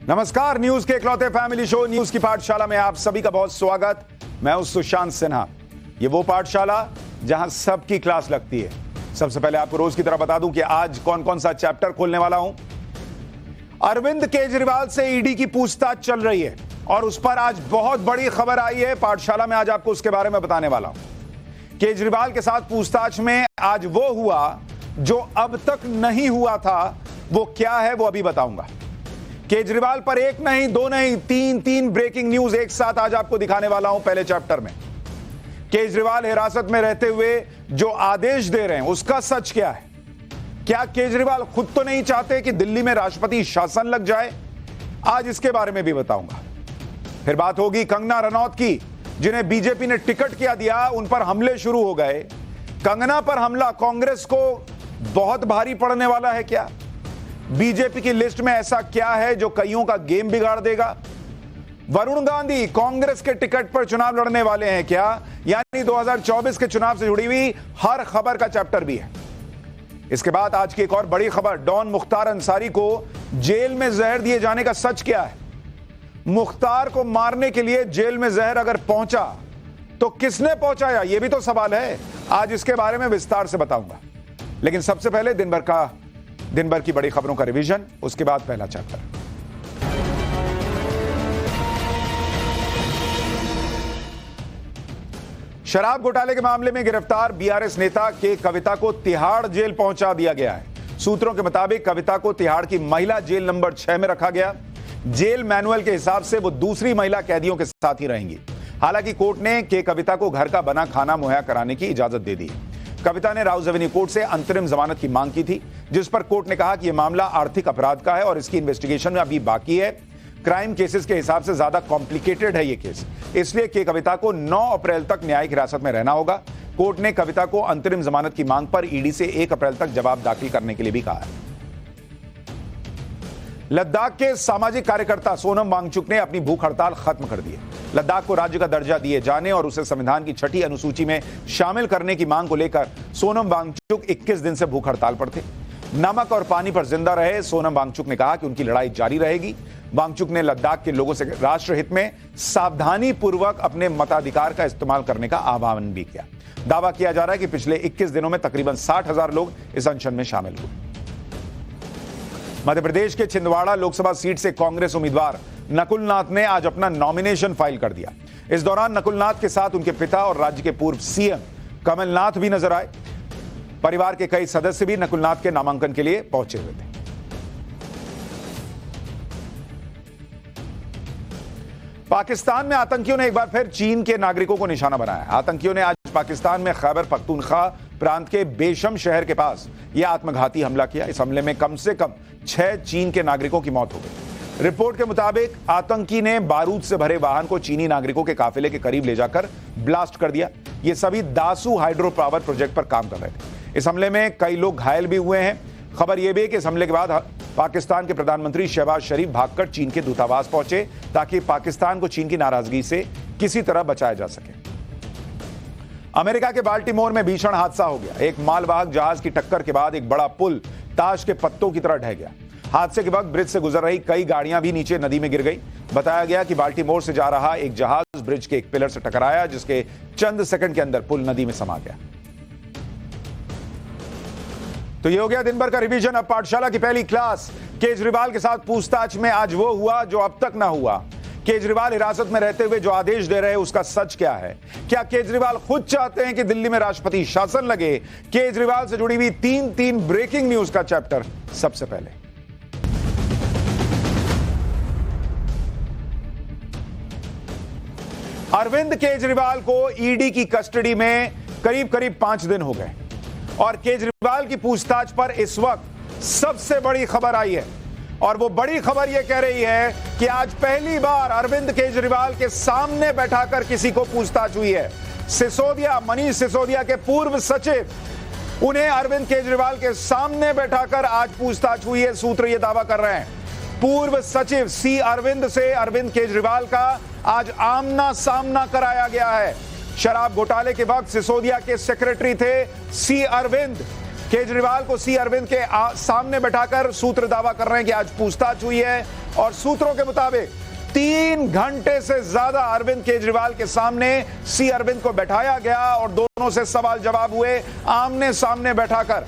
नमस्कार, न्यूज के इकलौते फैमिली शो न्यूज की पाठशाला में आप सभी का बहुत स्वागत। मैं हूं सुशांत सिन्हा। ये वो पाठशाला जहां सबकी क्लास लगती है। सबसे पहले आपको रोज की तरह बता दूं कि आज कौन कौन सा चैप्टर खोलने वाला हूं। अरविंद केजरीवाल से ईडी की पूछताछ चल रही है और उस पर आज बहुत बड़ी खबर आई है। पाठशाला में आज आपको उसके बारे में बताने वाला हूं। केजरीवाल के साथ पूछताछ में आज वो हुआ जो अब तक नहीं हुआ था। वो क्या है वो अभी बताऊंगा। केजरीवाल पर एक नहीं, दो नहीं, तीन ब्रेकिंग न्यूज एक साथ आज आपको दिखाने वाला हूं। पहले चैप्टर में केजरीवाल हिरासत में रहते हुए जो आदेश दे रहे हैं उसका सच क्या है। क्या केजरीवाल खुद तो नहीं चाहते कि दिल्ली में राष्ट्रपति शासन लग जाए? आज इसके बारे में भी बताऊंगा। फिर बात होगी कंगना रनौत की, जिन्हें बीजेपी ने टिकट क्या दिया, उन पर हमले शुरू हो गए। कंगना पर हमला कांग्रेस को बहुत भारी पड़ने वाला है क्या? बीजेपी की लिस्ट में ऐसा क्या है जो कईयों का गेम बिगाड़ देगा? वरुण गांधी कांग्रेस के टिकट पर चुनाव लड़ने वाले हैं क्या? यानी 2024 के चुनाव से जुड़ी हुई हर खबर का चैप्टर भी है। इसके बाद आज की एक और बड़ी खबर, डॉन मुख्तार अंसारी को जेल में जहर दिए जाने का सच क्या है। मुख्तार को मारने के लिए जेल में जहर अगर पहुंचा तो किसने पहुंचाया, यह भी तो सवाल है। आज इसके बारे में विस्तार से बताऊंगा। लेकिन सबसे पहले दिन भर की बड़ी खबरों का रिवीजन, उसके बाद पहला चैप्टर। शराब घोटाले के मामले में गिरफ्तार बीआरएस नेता के कविता को तिहाड़ जेल पहुंचा दिया गया है। सूत्रों के मुताबिक कविता को तिहाड़ की महिला जेल नंबर 6 में रखा गया। जेल मैनुअल के हिसाब से वो दूसरी महिला कैदियों के साथ ही रहेंगी। हालांकि कोर्ट ने के कविता को घर का बना खाना मुहैया कराने की इजाजत दे दी। कविता ने राउज एवेन्यू कोर्ट से अंतरिम जमानत की मांग की थी, जिस पर कोर्ट ने कहा कि यह मामला आर्थिक अपराध का है और इसकी इन्वेस्टिगेशन में अभी बाकी है। क्राइम केसेस के हिसाब से ज्यादा कॉम्प्लिकेटेड है यह केस, इसलिए के कविता को 9 अप्रैल तक न्यायिक हिरासत में रहना होगा। कोर्ट ने कविता को अंतरिम जमानत की मांग पर ईडी से 1 अप्रैल तक जवाब दाखिल करने के लिए भी कहा है। लद्दाख के सामाजिक कार्यकर्ता सोनम वांगचुक ने अपनी भूख हड़ताल खत्म कर दी है। लद्दाख को राज्य का दर्जा दिए जाने और उसे संविधान की 6ठी अनुसूची में शामिल करने की मांग को लेकर सोनम वांगचुक 21 दिन से भूख हड़ताल पर थे। नमक और पानी पर जिंदा रहे सोनम वांगचुक ने कहा कि उनकी लड़ाई जारी रहेगी। वांगचुक ने लद्दाख के लोगों से राष्ट्र हित में सावधानी पूर्वक अपने मताधिकार का इस्तेमाल करने का आह्वान भी किया। दावा किया जा रहा है कि पिछले 21 दिनों में तकरीबन 60,000 लोग इस अनशन में शामिल हुए। मध्य प्रदेश के छिंदवाड़ा लोकसभा सीट से कांग्रेस उम्मीदवार नकुल नाथ ने आज अपना नॉमिनेशन फाइल कर दिया। इस दौरान नकुल नाथ के साथ उनके पिता और राज्य के पूर्व सीएम कमलनाथ भी नजर आए। परिवार के कई सदस्य भी नकुल नाथ के नामांकन के लिए पहुंचे हुए थे। पाकिस्तान में आतंकियों ने एक बार फिर चीन के नागरिकों को निशाना बनाया। आतंकियों ने आज पाकिस्तान में खैबर पख्तूनख्वा प्रांत के बेशम शहर के पास यह आत्मघाती हमला किया। इस हमले में कम से कम 6 चीन के नागरिकों की मौत हो गई। रिपोर्ट के मुताबिक आतंकी ने बारूद से भरे वाहन को चीनी नागरिकों के काफिले के करीब ले जाकर ब्लास्ट कर दिया। ये सभी दासू हाइड्रो पावर प्रोजेक्ट पर काम कर रहे थे। इस हमले में कई लोग घायल भी हुए हैं। खबर यह भी है कि इस हमले के बाद पाकिस्तान के प्रधानमंत्री शहबाज शरीफ भागकर चीन के दूतावास पहुंचे ताकि पाकिस्तान को चीन की नाराजगी से किसी तरह बचाया जा सके। अमेरिका के बाल्टीमोर में भीषण हादसा हो गया। एक मालवाहक जहाज की टक्कर के बाद एक बड़ा पुल ताश के पत्तों की तरह ढह गया। हादसे के वक्त ब्रिज से गुजर रही कई गाड़ियां भी नीचे नदी में गिर गई। बताया गया कि बाल्टीमोर से जा रहा एक जहाज ब्रिज के एक पिलर से टकराया, जिसके चंद सेकंड के अंदर पुल नदी में समा गया। तो ये हो गया दिन भर का रिवीजन। अब पाठशाला की पहली क्लास। केजरीवाल के साथ पूछताछ में आज वो हुआ जो अब तक ना हुआ। केजरीवाल हिरासत में रहते हुए जो आदेश दे रहे हैं उसका सच क्या है? क्या केजरीवाल खुद चाहते हैं कि दिल्ली में राष्ट्रपति शासन लगे? केजरीवाल से जुड़ी हुई तीन ब्रेकिंग न्यूज का चैप्टर सबसे पहले। अरविंद केजरीवाल को ईडी की कस्टडी में करीब 5 दिन हो गए और केजरीवाल की पूछताछ पर इस वक्त सबसे बड़ी खबर आई है। और वो बड़ी खबर ये कह रही है कि आज पहली बार अरविंद केजरीवाल के सामने बैठाकर किसी को पूछताछ हुई है। सिसोदिया, मनीष सिसोदिया के पूर्व सचिव, उन्हें अरविंद केजरीवाल के सामने बैठाकर आज पूछताछ हुई है। सूत्र ये दावा कर रहे हैं। पूर्व सचिव सी अरविंद से अरविंद केजरीवाल का आज आमना सामना कराया गया है। शराब घोटाले के वक्त सिसोदिया के सेक्रेटरी थे सी अरविंद। केजरीवाल को सी अरविंद के सामने बैठाकर सूत्र दावा कर रहे हैं कि आज पूछताछ हुई है और सूत्रों के मुताबिक 3 घंटे से ज्यादा अरविंद केजरीवाल के सामने सी अरविंद को बैठाया गया और दोनों से सवाल जवाब हुए आमने सामने बैठाकर।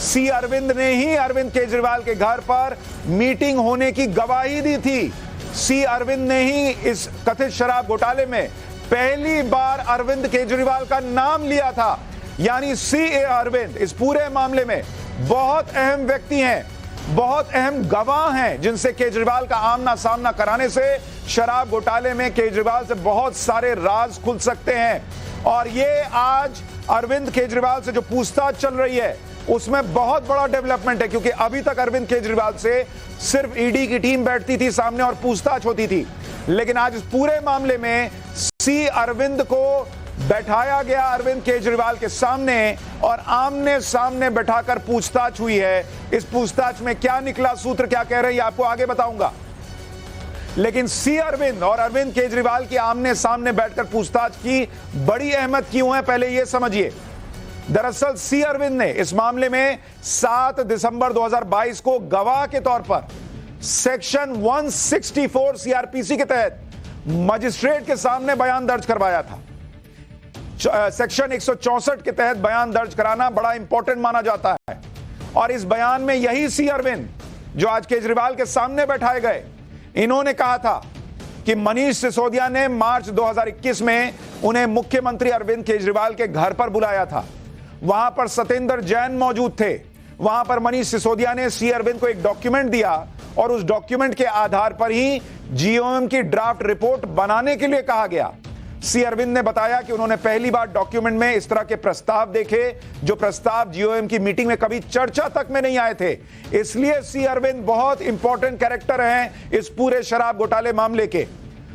सी अरविंद ने ही अरविंद केजरीवाल के घर पर मीटिंग होने की गवाही दी थी। सी अरविंद ने ही इस कथित शराब घोटाले में पहली बार अरविंद केजरीवाल का नाम लिया था। यानी सी अरविंद इस पूरे मामले में बहुत अहम व्यक्ति हैं, बहुत अहम गवाह हैं, जिनसे केजरीवाल का आमना सामना कराने से शराब घोटाले में केजरीवाल से बहुत सारे राज खुल सकते हैं। और ये आज अरविंद केजरीवाल से जो पूछताछ चल रही है उसमें बहुत बड़ा डेवलपमेंट है, क्योंकि अभी तक अरविंद केजरीवाल से सिर्फ ईडी की टीम बैठती थी सामने और पूछताछ होती थी, लेकिन आज इस पूरे मामले में सी अरविंद को बैठाया गया अरविंद केजरीवाल के सामने और आमने सामने बैठाकर पूछताछ हुई है। इस पूछताछ में क्या निकला, सूत्र क्या कह रहे हैं, आपको आगे बताऊंगा। लेकिन सी अरविंद और अरविंद केजरीवाल की आमने सामने बैठकर पूछताछ की बड़ी अहमियत क्यों है, पहले यह समझिए। दरअसल सी अरविंद ने इस मामले में 7 दिसंबर 2022 को गवाह के तौर पर सेक्शन 164 सीआरपीसी के तहत मजिस्ट्रेट के सामने बयान दर्ज करवाया था। सेक्शन 164 के तहत बयान दर्ज कराना बड़ा इंपॉर्टेंट माना जाता है और इस बयान में यही सी अरविंद जो आज केजरीवाल के सामने बैठाए गए, इन्होंने कहा था कि मनीष सिसोदिया ने मार्च 2021 में उन्हें मुख्यमंत्री अरविंद केजरीवाल के घर पर बुलाया था। वहां पर सत्येंद्र जैन मौजूद थे। वहां पर मनीष सिसोदिया ने सी अरविंद को एक डॉक्यूमेंट दिया और उस डॉक्यूमेंट के आधार पर ही जीओएम की ड्राफ्ट रिपोर्ट बनाने के लिए कहा गया। सी अरविंद ने बताया कि उन्होंने पहली बार डॉक्यूमेंट में इस तरह के प्रस्ताव देखे जो प्रस्ताव जीओएम की मीटिंग में कभी चर्चा तक में नहीं आए थे। इसलिए सी अरविंद बहुत इंपॉर्टेंट कैरेक्टर हैं इस पूरे शराब घोटाले मामले के।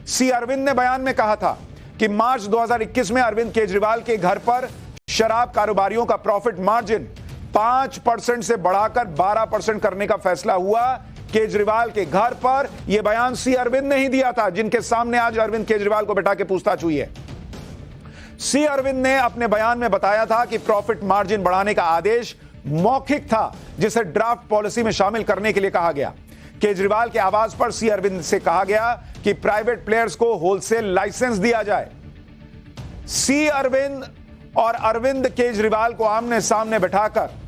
सी अरविंद ने बयान में कहा था कि मार्च 2021 में अरविंद केजरीवाल के घर पर शराब कारोबारियों का प्रॉफिट मार्जिन 5% से बढ़ाकर 12% करने का फैसला हुआ केजरीवाल के घर पर। यह बयान सी अरविंद ने ही दिया था, जिनके सामने आज अरविंद केजरीवाल को बैठा के पूछताछ हुई है। सी अरविंद ने अपने बयान में बताया था कि प्रॉफिट मार्जिन बढ़ाने का आदेश मौखिक था, जिसे ड्राफ्ट पॉलिसी में शामिल करने के लिए कहा गया। केजरीवाल के आवाज पर सी अरविंद से कहा गया कि प्राइवेट प्लेयर्स को होलसेल लाइसेंस दिया जाए। सी अरविंद और अरविंद केजरीवाल को आमने सामने बैठाकर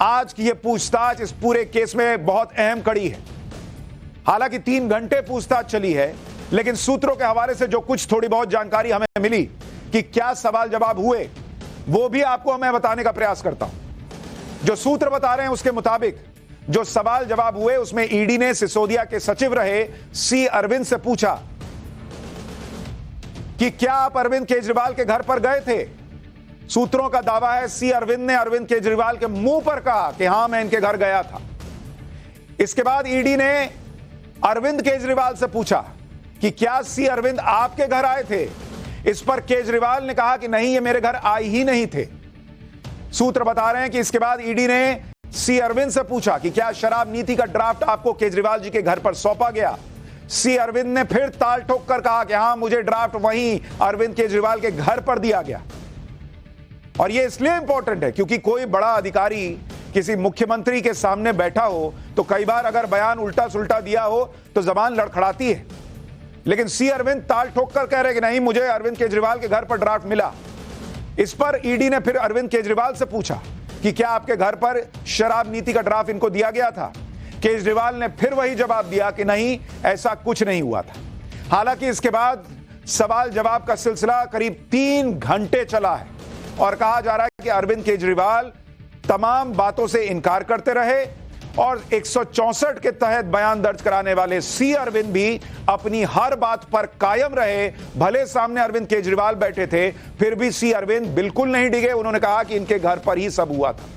आज की यह पूछताछ इस पूरे केस में बहुत अहम कड़ी है। हालांकि 3 घंटे पूछताछ चली है, लेकिन सूत्रों के हवाले से जो कुछ थोड़ी बहुत जानकारी हमें मिली कि क्या सवाल जवाब हुए, वो भी आपको मैं बताने का प्रयास करता हूं। जो सूत्र बता रहे हैं उसके मुताबिक जो सवाल जवाब हुए उसमें ईडी ने सिसोदिया के सचिव रहे सी अरविंद से पूछा कि क्या आप अरविंद केजरीवाल के घर पर गए थे। सूत्रों का दावा है सी अरविंद ने अरविंद केजरीवाल के मुंह पर कहा कि हां मैं इनके घर गया था। इसके बाद ईडी ने अरविंद केजरीवाल से पूछा कि क्या सी अरविंद आपके घर आए थे। इस पर केजरीवाल ने कहा कि नहीं, ये मेरे घर आए ही नहीं थे। सूत्र बता रहे हैं कि इसके बाद ईडी ने सी अरविंद से पूछा कि क्या शराब नीति का ड्राफ्ट आपको केजरीवाल जी के घर पर सौंपा गया। सी अरविंद ने फिर ताल ठोक कर कहा कि हां, मुझे ड्राफ्ट वहीं अरविंद केजरीवाल के घर पर दिया गया। और यह इसलिए इंपॉर्टेंट है क्योंकि कोई बड़ा अधिकारी किसी मुख्यमंत्री के सामने बैठा हो तो कई बार अगर बयान उल्टा सुल्टा दिया हो तो जबान लड़खड़ाती है, लेकिन सी अरविंद ताल ठोक कर कह रहे कि नहीं, मुझे अरविंद केजरीवाल के घर पर ड्राफ्ट मिला। इस पर ईडी ने फिर अरविंद केजरीवाल से पूछा कि क्या आपके घर पर शराब नीति का ड्राफ्ट इनको दिया गया था। केजरीवाल ने फिर वही जवाब दिया कि नहीं, ऐसा कुछ नहीं हुआ था। हालांकि इसके बाद सवाल जवाब का सिलसिला करीब 3 घंटे चला है और कहा जा रहा है कि अरविंद केजरीवाल तमाम बातों से इनकार करते रहे और 164 के तहत बयान दर्ज कराने वाले सी अरविंद भी अपनी हर बात पर कायम रहे। भले सामने अरविंद केजरीवाल बैठे थे, फिर भी सी अरविंद बिल्कुल नहीं डिगे। उन्होंने कहा कि इनके घर पर ही सब हुआ था।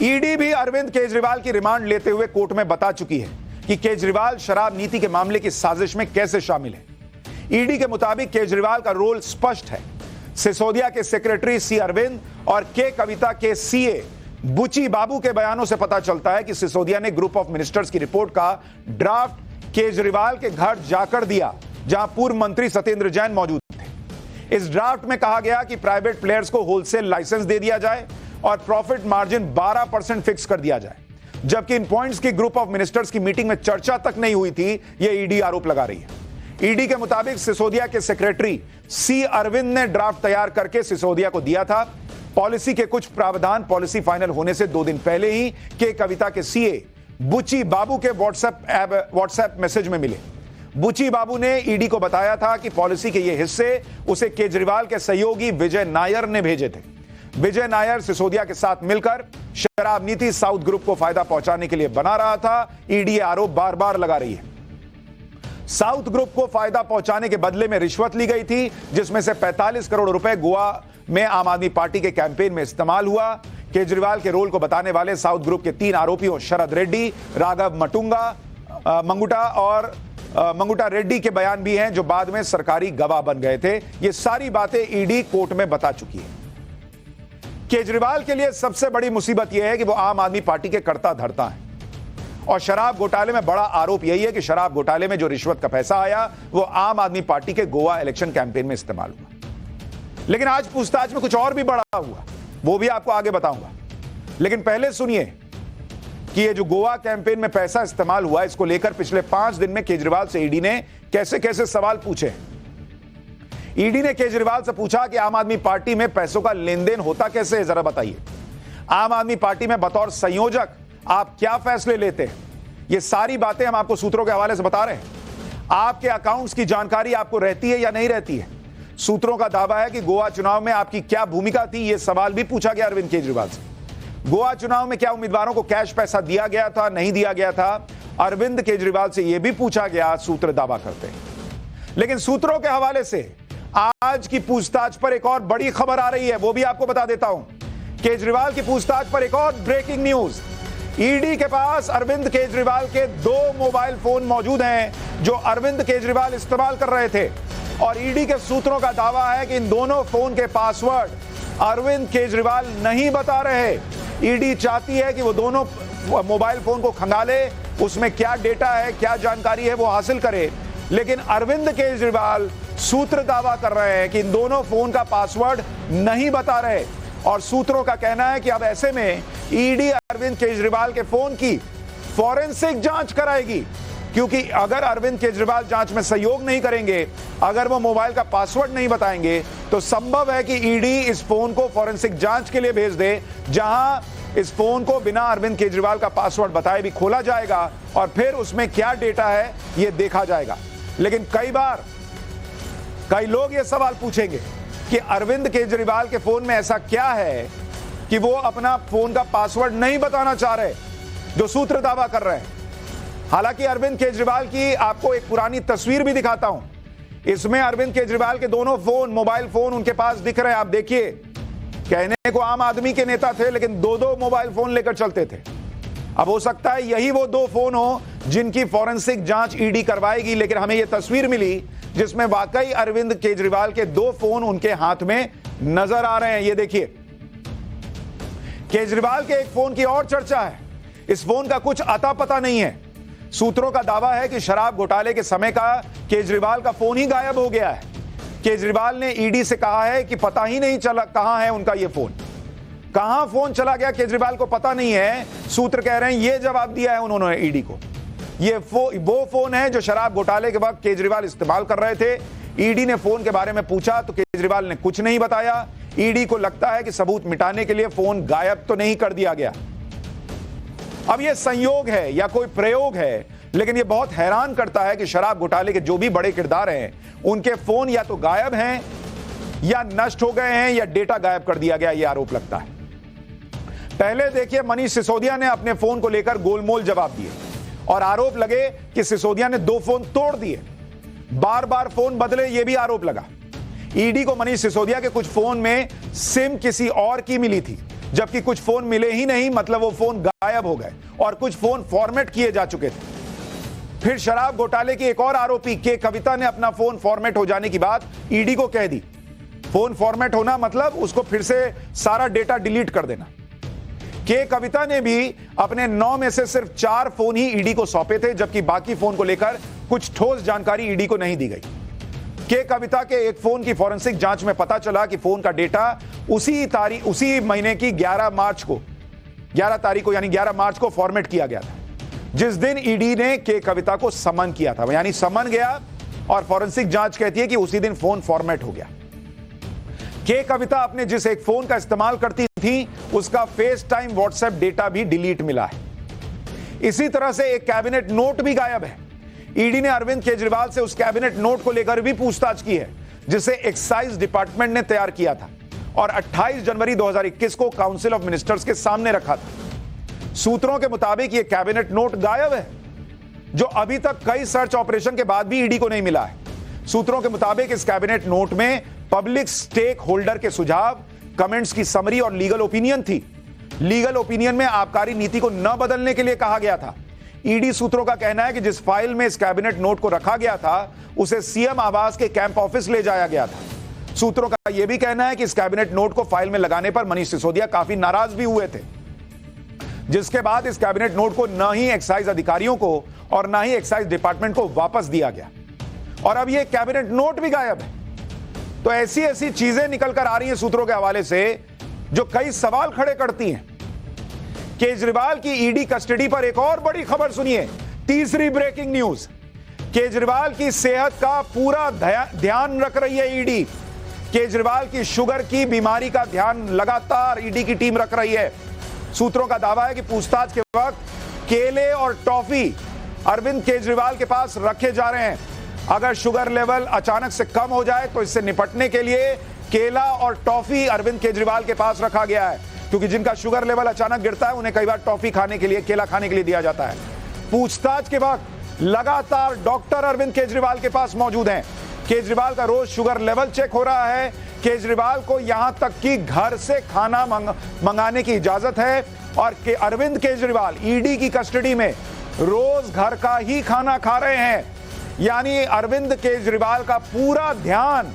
ईडी भी अरविंद केजरीवाल की रिमांड लेते हुए कोर्ट में बता चुकी है कि केजरीवाल शराब नीति के मामले की साजिश में कैसे शामिल है। ईडी के मुताबिक केजरीवाल का रोल स्पष्ट है। सिसोदिया के सेक्रेटरी सी अरविंद और के कविता के सीए बुची बाबू के बयानों से पता चलता है कि सिसोदिया ने ग्रुप ऑफ मिनिस्टर्स की रिपोर्ट का ड्राफ्ट केजरीवाल के घर जाकर दिया, जहां पूर्व मंत्री सत्येंद्र जैन मौजूद थे। इस ड्राफ्ट में कहा गया कि प्राइवेट प्लेयर्स को होलसेल लाइसेंस दे दिया जाए और प्रॉफिट मार्जिन 12% फिक्स कर दिया जाए, जबकि इन पॉइंट्स की ग्रुप ऑफ मिनिस्टर्स की मीटिंग में चर्चा तक नहीं हुई थी, यह ईडी आरोप लगा रही है। ईडी के मुताबिक सिसोदिया के सेक्रेटरी सी अरविंद ने ड्राफ्ट तैयार करके सिसोदिया को दिया था। पॉलिसी के कुछ प्रावधान पॉलिसी फाइनल होने से 2 दिन पहले ही के कविता के सीए बुची बाबू के व्हाट्सएप मैसेज में मिले। बुची बाबू ने ईडी को बताया था कि पॉलिसी के ये हिस्से उसे केजरीवाल के सहयोगी विजय नायर ने भेजे थे। विजय नायर सिसोदिया के साथ मिलकर शराब नीति साउथ ग्रुप को फायदा पहुंचाने के लिए बना रहा था। ईडी आरोप बार बार लगा रही है। साउथ ग्रुप को फायदा पहुंचाने के बदले में रिश्वत ली गई थी, जिसमें से 45 करोड़ रुपए गोवा में आम आदमी पार्टी के कैंपेन में इस्तेमाल हुआ। केजरीवाल के रोल को बताने वाले साउथ ग्रुप के 3 आरोपियों शरद रेड्डी, राघव मंगुटा रेड्डी के बयान भी हैं, जो बाद में सरकारी गवाह बन गए थे। ये सारी बातें ईडी कोर्ट में बता चुकी है। केजरीवाल के लिए सबसे बड़ी मुसीबत यह है कि वो आम आदमी पार्टी के कर्ता धर्ता हैं, और शराब घोटाले में बड़ा आरोप यही है कि शराब घोटाले में जो रिश्वत का पैसा आया वो आम आदमी पार्टी के गोवा इलेक्शन कैंपेन में इस्तेमाल हुआ। लेकिन आज पूछताछ में कुछ और भी बड़ा हुआ, वो भी आपको आगे बताऊंगा। लेकिन पहले सुनिए कि ये जो गोवा कैंपेन में पैसा इस्तेमाल हुआ, इसको लेकर पिछले 5 दिन में केजरीवाल से ईडी ने कैसे कैसे सवाल पूछे। ईडी ने केजरीवाल से पूछा कि आम आदमी पार्टी में पैसों का लेन देन होता कैसे है, जरा बताइए। आम आदमी पार्टी में बतौर संयोजक आप क्या फैसले लेते हैं? ये सारी बातें हम आपको सूत्रों के हवाले से बता रहे हैं। आपके अकाउंट्स की जानकारी आपको रहती है या नहीं रहती है? सूत्रों का दावा है कि गोवा चुनाव में आपकी क्या भूमिका थी, यह सवाल भी पूछा गया अरविंद केजरीवाल से। गोवा चुनाव में क्या उम्मीदवारों को कैश पैसा दिया गया था, नहीं दिया गया था? अरविंद केजरीवाल से यह भी पूछा गया, सूत्र दावा करते हैं। लेकिन सूत्रों के हवाले से आज की पूछताछ पर एक और बड़ी खबर आ रही है, वो भी आपको बता देता हूं। केजरीवाल की पूछताछ पर एक और ब्रेकिंग न्यूज। ईडी के पास अरविंद केजरीवाल के 2 मोबाइल फोन मौजूद हैं जो अरविंद केजरीवाल इस्तेमाल कर रहे थे, और ईडी के सूत्रों का दावा है कि इन दोनों फोन के पासवर्ड अरविंद केजरीवाल नहीं बता रहे। ईडी चाहती है कि वो दोनों मोबाइल फोन को खंगाले, उसमें क्या डेटा है, क्या जानकारी है वो हासिल करे। लेकिन अरविंद केजरीवाल सूत्र दावा कर रहे हैं कि इन दोनों फोन का पासवर्ड नहीं बता रहे, और सूत्रों का कहना है कि अब ऐसे में ईडी अरविंद केजरीवाल के फोन की फॉरेंसिक जांच कराएगी, क्योंकि अगर अरविंद केजरीवाल जांच में सहयोग नहीं करेंगे, अगर वो मोबाइल का पासवर्ड नहीं बताएंगे, तो संभव है कि ईडी इस फोन को फॉरेंसिक जांच के लिए भेज दे, जहां इस फोन को बिना अरविंद केजरीवाल का पासवर्ड बताए भी खोला जाएगा, और फिर उसमें क्या डेटा है यह देखा जाएगा। लेकिन कई लोग ये सवाल पूछेंगे कि अरविंद केजरीवाल के फोन में ऐसा क्या है कि वो अपना फोन का पासवर्ड नहीं बताना चाह रहे, जो सूत्र दावा कर रहे हैं। हालांकि अरविंद केजरीवाल की आपको एक पुरानी तस्वीर भी दिखाता हूं। इसमें अरविंद केजरीवाल के दोनों फोन, मोबाइल फोन उनके पास दिख रहे हैं। आप देखिए, कहने को आम आदमी के नेता थे, लेकिन 2-2 मोबाइल फोन लेकर चलते थे। अब हो सकता है यही वो 2 फोन हो जिनकी फॉरेंसिक जांच ईडी करवाएगी, लेकिन हमें यह तस्वीर मिली जिसमें वाकई अरविंद केजरीवाल के 2 फोन उनके हाथ में नजर आ रहे हैं। ये देखिए, केजरीवाल के एक फोन की और चर्चा है। इस फोन का कुछ अता पता नहीं है। सूत्रों का दावा है कि शराब घोटाले के समय का केजरीवाल का फोन ही गायब हो गया है। केजरीवाल ने ईडी से कहा है कि पता ही नहीं चला कहां है उनका ये फोन, कहां फोन चला गया केजरीवाल को पता नहीं है। सूत्र कह रहे हैं ये जवाब दिया है उन्होंने ईडी को। ये वो फोन है जो शराब घोटाले के वक्त केजरीवाल इस्तेमाल कर रहे थे। ईडी ने फोन के बारे में पूछा तो केजरीवाल ने कुछ नहीं बताया। ईडी को लगता है कि सबूत मिटाने के लिए फोन गायब तो नहीं कर दिया गया। अब यह संयोग है या कोई प्रयोग है, लेकिन यह बहुत हैरान करता है कि शराब घोटाले के जो भी बड़े किरदार हैं, उनके फोन या तो गायब हैं या नष्ट हो गए हैं या डेटा गायब कर दिया गया, यह आरोप लगता है। पहले देखिए, मनीष सिसोदिया ने अपने फोन को लेकर गोलमोल जवाब दिए और आरोप लगे कि सिसोदिया ने 2 फोन तोड़ दिए, बार बार फोन बदले, यह भी आरोप लगा। ईडी को मनीष सिसोदिया के कुछ फोन में सिम किसी और की मिली थी, जबकि कुछ फोन मिले ही नहीं, मतलब वो फोन गायब हो गए, और कुछ फोन फॉर्मेट किए जा चुके थे। फिर शराब घोटाले की एक और आरोपी के कविता ने अपना फोन फॉर्मेट हो जाने की बात ईडी को कह दी। फोन फॉर्मेट होना मतलब उसको फिर से सारा डेटा डिलीट कर देना। के कविता ने भी अपने 9 में से सिर्फ 4 फोन ही ईडी को सौंपे थे, जबकि बाकी फोन को लेकर कुछ ठोस जानकारी ईडी को नहीं दी गई। के कविता के एक फोन की फॉरेंसिक जांच में पता चला कि फोन का डेटा उसी महीने की 11 तारीख को यानी 11 मार्च को फॉर्मेट किया गया था, जिस दिन ईडी ने के कविता को समन किया था। यानी समन गया और फॉरेंसिक जांच कहती है कि उसी दिन फोन फॉर्मेट हो गया। के कविता अपने जिस एक फोन का इस्तेमाल करती थी उसका फेस टाइम व्हाट्सएप डेटा भी डिलीट मिला है। इसी तरह से एक कैबिनेट नोट भी गायब है। ईडी ने अरविंद केजरीवाल से उस कैबिनेट नोट को लेकर भी पूछताछ की है, जिसे एक्साइज डिपार्टमेंट ने तैयार किया था और 28 जनवरी 2021 को काउंसिल ऑफ मिनिस्टर्स के सामने रखा था। सूत्रों के मुताबिक यह कैबिनेट नोट गायब है, जो अभी तक कई सर्च ऑपरेशन के बाद भी ईडी को नहीं मिला है। सूत्रों के मुताबिक इस कैबिनेट नोट में पब्लिक स्टेक होल्डर के सुझाव, कमेंट्स की समरी और लीगल ओपिनियन थी। लीगल ओपिनियन में आबकारी नीति को न बदलने के लिए कहा गया था। ईडी सूत्रों का कहना है कि जिस फाइल में इस कैबिनेट नोट को रखा गया था उसे सीएम आवास के कैंप ऑफिस ले जाया गया था। सूत्रों का यह भी कहना है कि इस कैबिनेट नोट को फाइल में लगाने पर मनीष सिसोदिया काफी नाराज भी हुए थे, जिसके बाद इस कैबिनेट नोट को न ही एक्साइज अधिकारियों को और न ही एक्साइज डिपार्टमेंट को वापस दिया गया और अब यह कैबिनेट नोट भी गायब है। तो ऐसी चीजें निकलकर आ रही हैं सूत्रों के हवाले से जो कई सवाल खड़े करती हैं। केजरीवाल की ईडी कस्टडी पर एक और बड़ी खबर सुनिए, तीसरी ब्रेकिंग न्यूज। केजरीवाल की सेहत का पूरा ध्यान रख रही है ईडी। केजरीवाल की शुगर की बीमारी का ध्यान लगातार ईडी की टीम रख रही है। सूत्रों का दावा है कि पूछताछ के वक्त केले और टॉफी अरविंद केजरीवाल के पास रखे जा रहे हैं। अगर शुगर लेवल अचानक से कम हो जाए तो इससे निपटने के लिए केला और टॉफी अरविंद केजरीवाल के पास रखा गया है, क्योंकि जिनका शुगर लेवल अचानक गिरता है उन्हें कई बार टॉफी खाने के लिए, केला खाने के लिए दिया जाता है। पूछताछ के वक्त लगातार डॉक्टर अरविंद केजरीवाल के पास मौजूद हैं। केजरीवाल का रोज शुगर लेवल चेक हो रहा है। केजरीवाल को यहां तक कि घर से खाना मंगाने की इजाजत है और अरविंद केजरीवाल ईडी की कस्टडी में रोज घर का ही खाना खा रहे हैं। यानी अरविंद केजरीवाल का पूरा ध्यान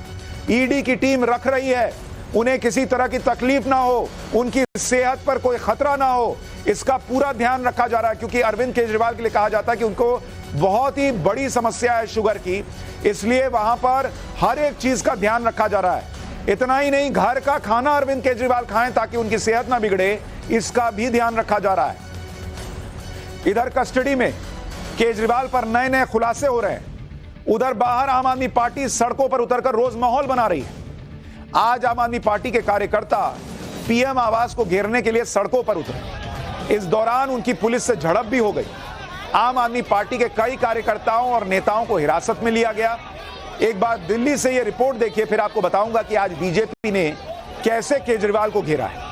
ईडी की टीम रख रही है। उन्हें किसी तरह की तकलीफ ना हो, उनकी सेहत पर कोई खतरा ना हो, इसका पूरा ध्यान रखा जा रहा है, क्योंकि अरविंद केजरीवाल के लिए कहा जाता है कि उनको बहुत ही बड़ी समस्या है शुगर की, इसलिए वहां पर हर एक चीज का ध्यान रखा जा रहा है। इतना ही नहीं, घर का खाना अरविंद केजरीवाल खाएं ताकि उनकी सेहत ना बिगड़े, इसका भी ध्यान रखा जा रहा है। इधर कस्टडी में केजरीवाल पर नए नए खुलासे हो रहे हैं, उधर बाहर आम आदमी पार्टी सड़कों पर उतरकर रोज माहौल बना रही है। आज आम आदमी पार्टी के कार्यकर्ता पीएम आवास को घेरने के लिए सड़कों पर उतरे। इस दौरान उनकी पुलिस से झड़प भी हो गई। आम आदमी पार्टी के कई कार्यकर्ताओं और नेताओं को हिरासत में लिया गया। एक बार दिल्ली से यह रिपोर्ट देखिए, फिर आपको बताऊंगा कि आज बीजेपी ने कैसे केजरीवाल को घेरा है।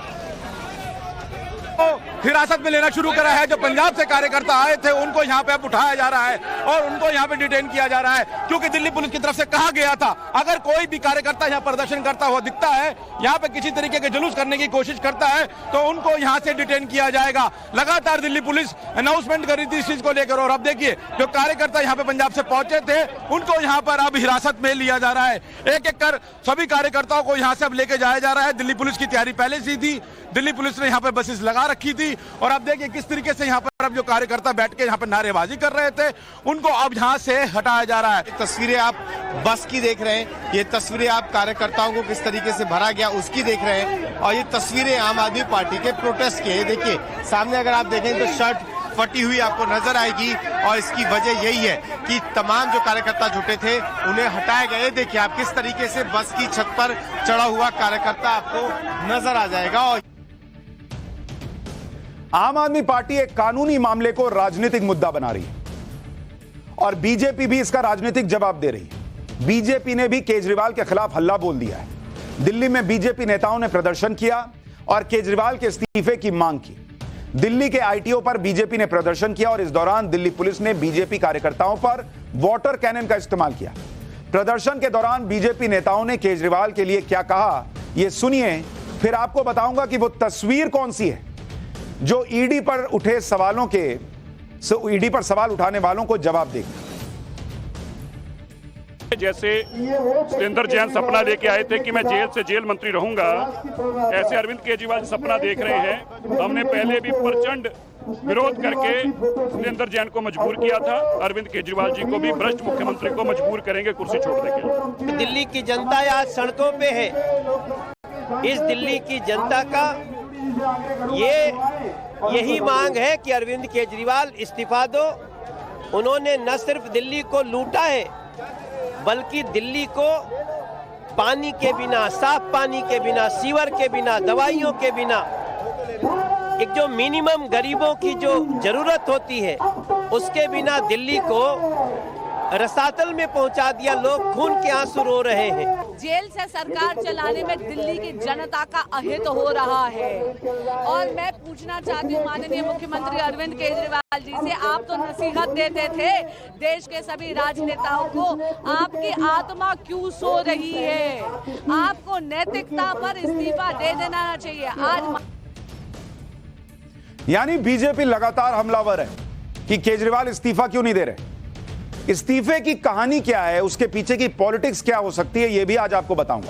हिरासत में लेना शुरू करा है। जो पंजाब से कार्यकर्ता आए थे उनको यहाँ पे अब उठाया जा रहा है और उनको यहाँ पे डिटेन किया जा रहा है, क्योंकि दिल्ली पुलिस की तरफ से कहा गया था अगर कोई भी कार्यकर्ता यहाँ प्रदर्शन करता हुआ दिखता है, यहाँ पे किसी तरीके के जुलूस करने की कोशिश करता है, तो उनको यहाँ से डिटेन किया जाएगा। लगातार दिल्ली पुलिस अनाउंसमेंट कर रही थी इस चीज को लेकर और अब देखिए जो कार्यकर्ता यहाँ पे पंजाब से पहुंचे थे उनको यहाँ पर अब हिरासत में लिया जा रहा है। एक एक कर सभी कार्यकर्ताओं को यहाँ से अब लेके जाया जा रहा है। दिल्ली पुलिस की तैयारी पहले से थी, दिल्ली पुलिस ने यहाँ पे बसेस लगा रखी थी और अब देखिए किस तरीके से यहाँ पर अब जो कार्यकर्ता बैठ के यहाँ पर नारेबाजी कर रहे थे उनको अब यहाँ से हटाया जा रहा है। तस्वीरें आप बस की देख रहे हैं, ये तस्वीरें आप कार्यकर्ताओं को किस तरीके से भरा गया उसकी देख रहे हैं और ये तस्वीरें आम आदमी पार्टी के प्रोटेस्ट के। देखिए सामने अगर आप देखें तो शर्ट फटी हुई आपको नजर आएगी और इसकी वजह यही है कि तमाम जो कार्यकर्ता जुटे थे उन्हें हटाया गया। देखिए आप किस तरीके से बस की छत पर चढ़ा हुआ कार्यकर्ता आपको नजर आ जाएगा। और आम आदमी पार्टी एक कानूनी मामले को राजनीतिक मुद्दा बना रही है और बीजेपी भी इसका राजनीतिक जवाब दे रही है। बीजेपी ने भी केजरीवाल के खिलाफ हल्ला बोल दिया है। दिल्ली में बीजेपी नेताओं ने प्रदर्शन किया और केजरीवाल के इस्तीफे की मांग की। दिल्ली के आईटीओ पर बीजेपी ने प्रदर्शन किया और इस दौरान दिल्ली पुलिस ने बीजेपी कार्यकर्ताओं पर वाटर कैनन का इस्तेमाल किया। प्रदर्शन के दौरान बीजेपी नेताओं ने केजरीवाल के लिए क्या कहा, यह सुनिए, फिर आपको बताऊंगा कि वो तस्वीर कौन सी है जो ईडी पर उठे सवालों के ईडी पर सवाल उठाने वालों को जवाब देगी। जैसे सत्येंद्र जैन सपना लेके आए थे कि मैं जेल से जेल मंत्री रहूंगा, ऐसे अरविंद केजरीवाल सपना देख रहे हैं। हमने पहले भी प्रचंड विरोध करके सत्येंद्र जैन को मजबूर किया था। अरविंद केजरीवाल जी को भी भ्रष्ट मुख्यमंत्री को मजबूर करेंगे कुर्सी छोड़ने के लिए। दिल्ली की जनता आज सड़कों पे है। इस दिल्ली की जनता का यही मांग है कि अरविंद केजरीवाल इस्तीफा दो। उन्होंने न सिर्फ दिल्ली को लूटा है बल्कि दिल्ली को पानी के बिना, साफ पानी के बिना, सीवर के बिना, दवाइयों के बिना, एक जो मिनिमम गरीबों की जो जरूरत होती है उसके बिना दिल्ली को रसातल में पहुंचा दिया। लोग खून के आंसू रो रहे हैं। जेल से सरकार चलाने में दिल्ली की जनता का अहित हो रहा है। और मैं पूछना चाहती हूँ माननीय मुख्यमंत्री अरविंद केजरीवाल जी से, आप तो नसीहत देते थे देश के सभी राजनेताओं को, आपकी आत्मा क्यों सो रही है? आपको नैतिकता पर इस्तीफा दे देना चाहिए। आज यानी बीजेपी लगातार हमलावर है कि केजरीवाल इस्तीफा क्यों नहीं दे रहे। इस्तीफे की कहानी क्या है, उसके पीछे की पॉलिटिक्स क्या हो सकती है, यह भी आज आपको बताऊंगा।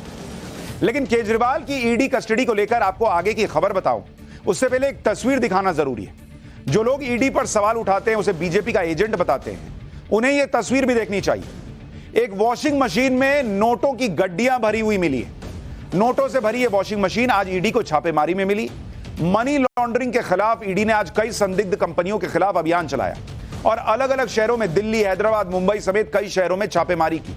लेकिन केजरीवाल की ईडी कस्टडी को लेकर आपको आगे की खबर बताऊं उससे पहले एक तस्वीर दिखाना जरूरी है। जो लोग ईडी पर सवाल उठाते हैं, उसे बीजेपी का एजेंट बताते हैं, उन्हें यह तस्वीर भी देखनी चाहिए। एक वॉशिंग मशीन में नोटों की गड्डियां भरी हुई मिली है। नोटों से भरी यह वॉशिंग मशीन आज ईडी को छापेमारी में मिली। मनी लॉन्ड्रिंग के खिलाफ ईडी ने आज कई संदिग्ध कंपनियों के खिलाफ अभियान चलाया और अलग अलग शहरों में, दिल्ली, हैदराबाद, मुंबई समेत कई शहरों में छापेमारी की।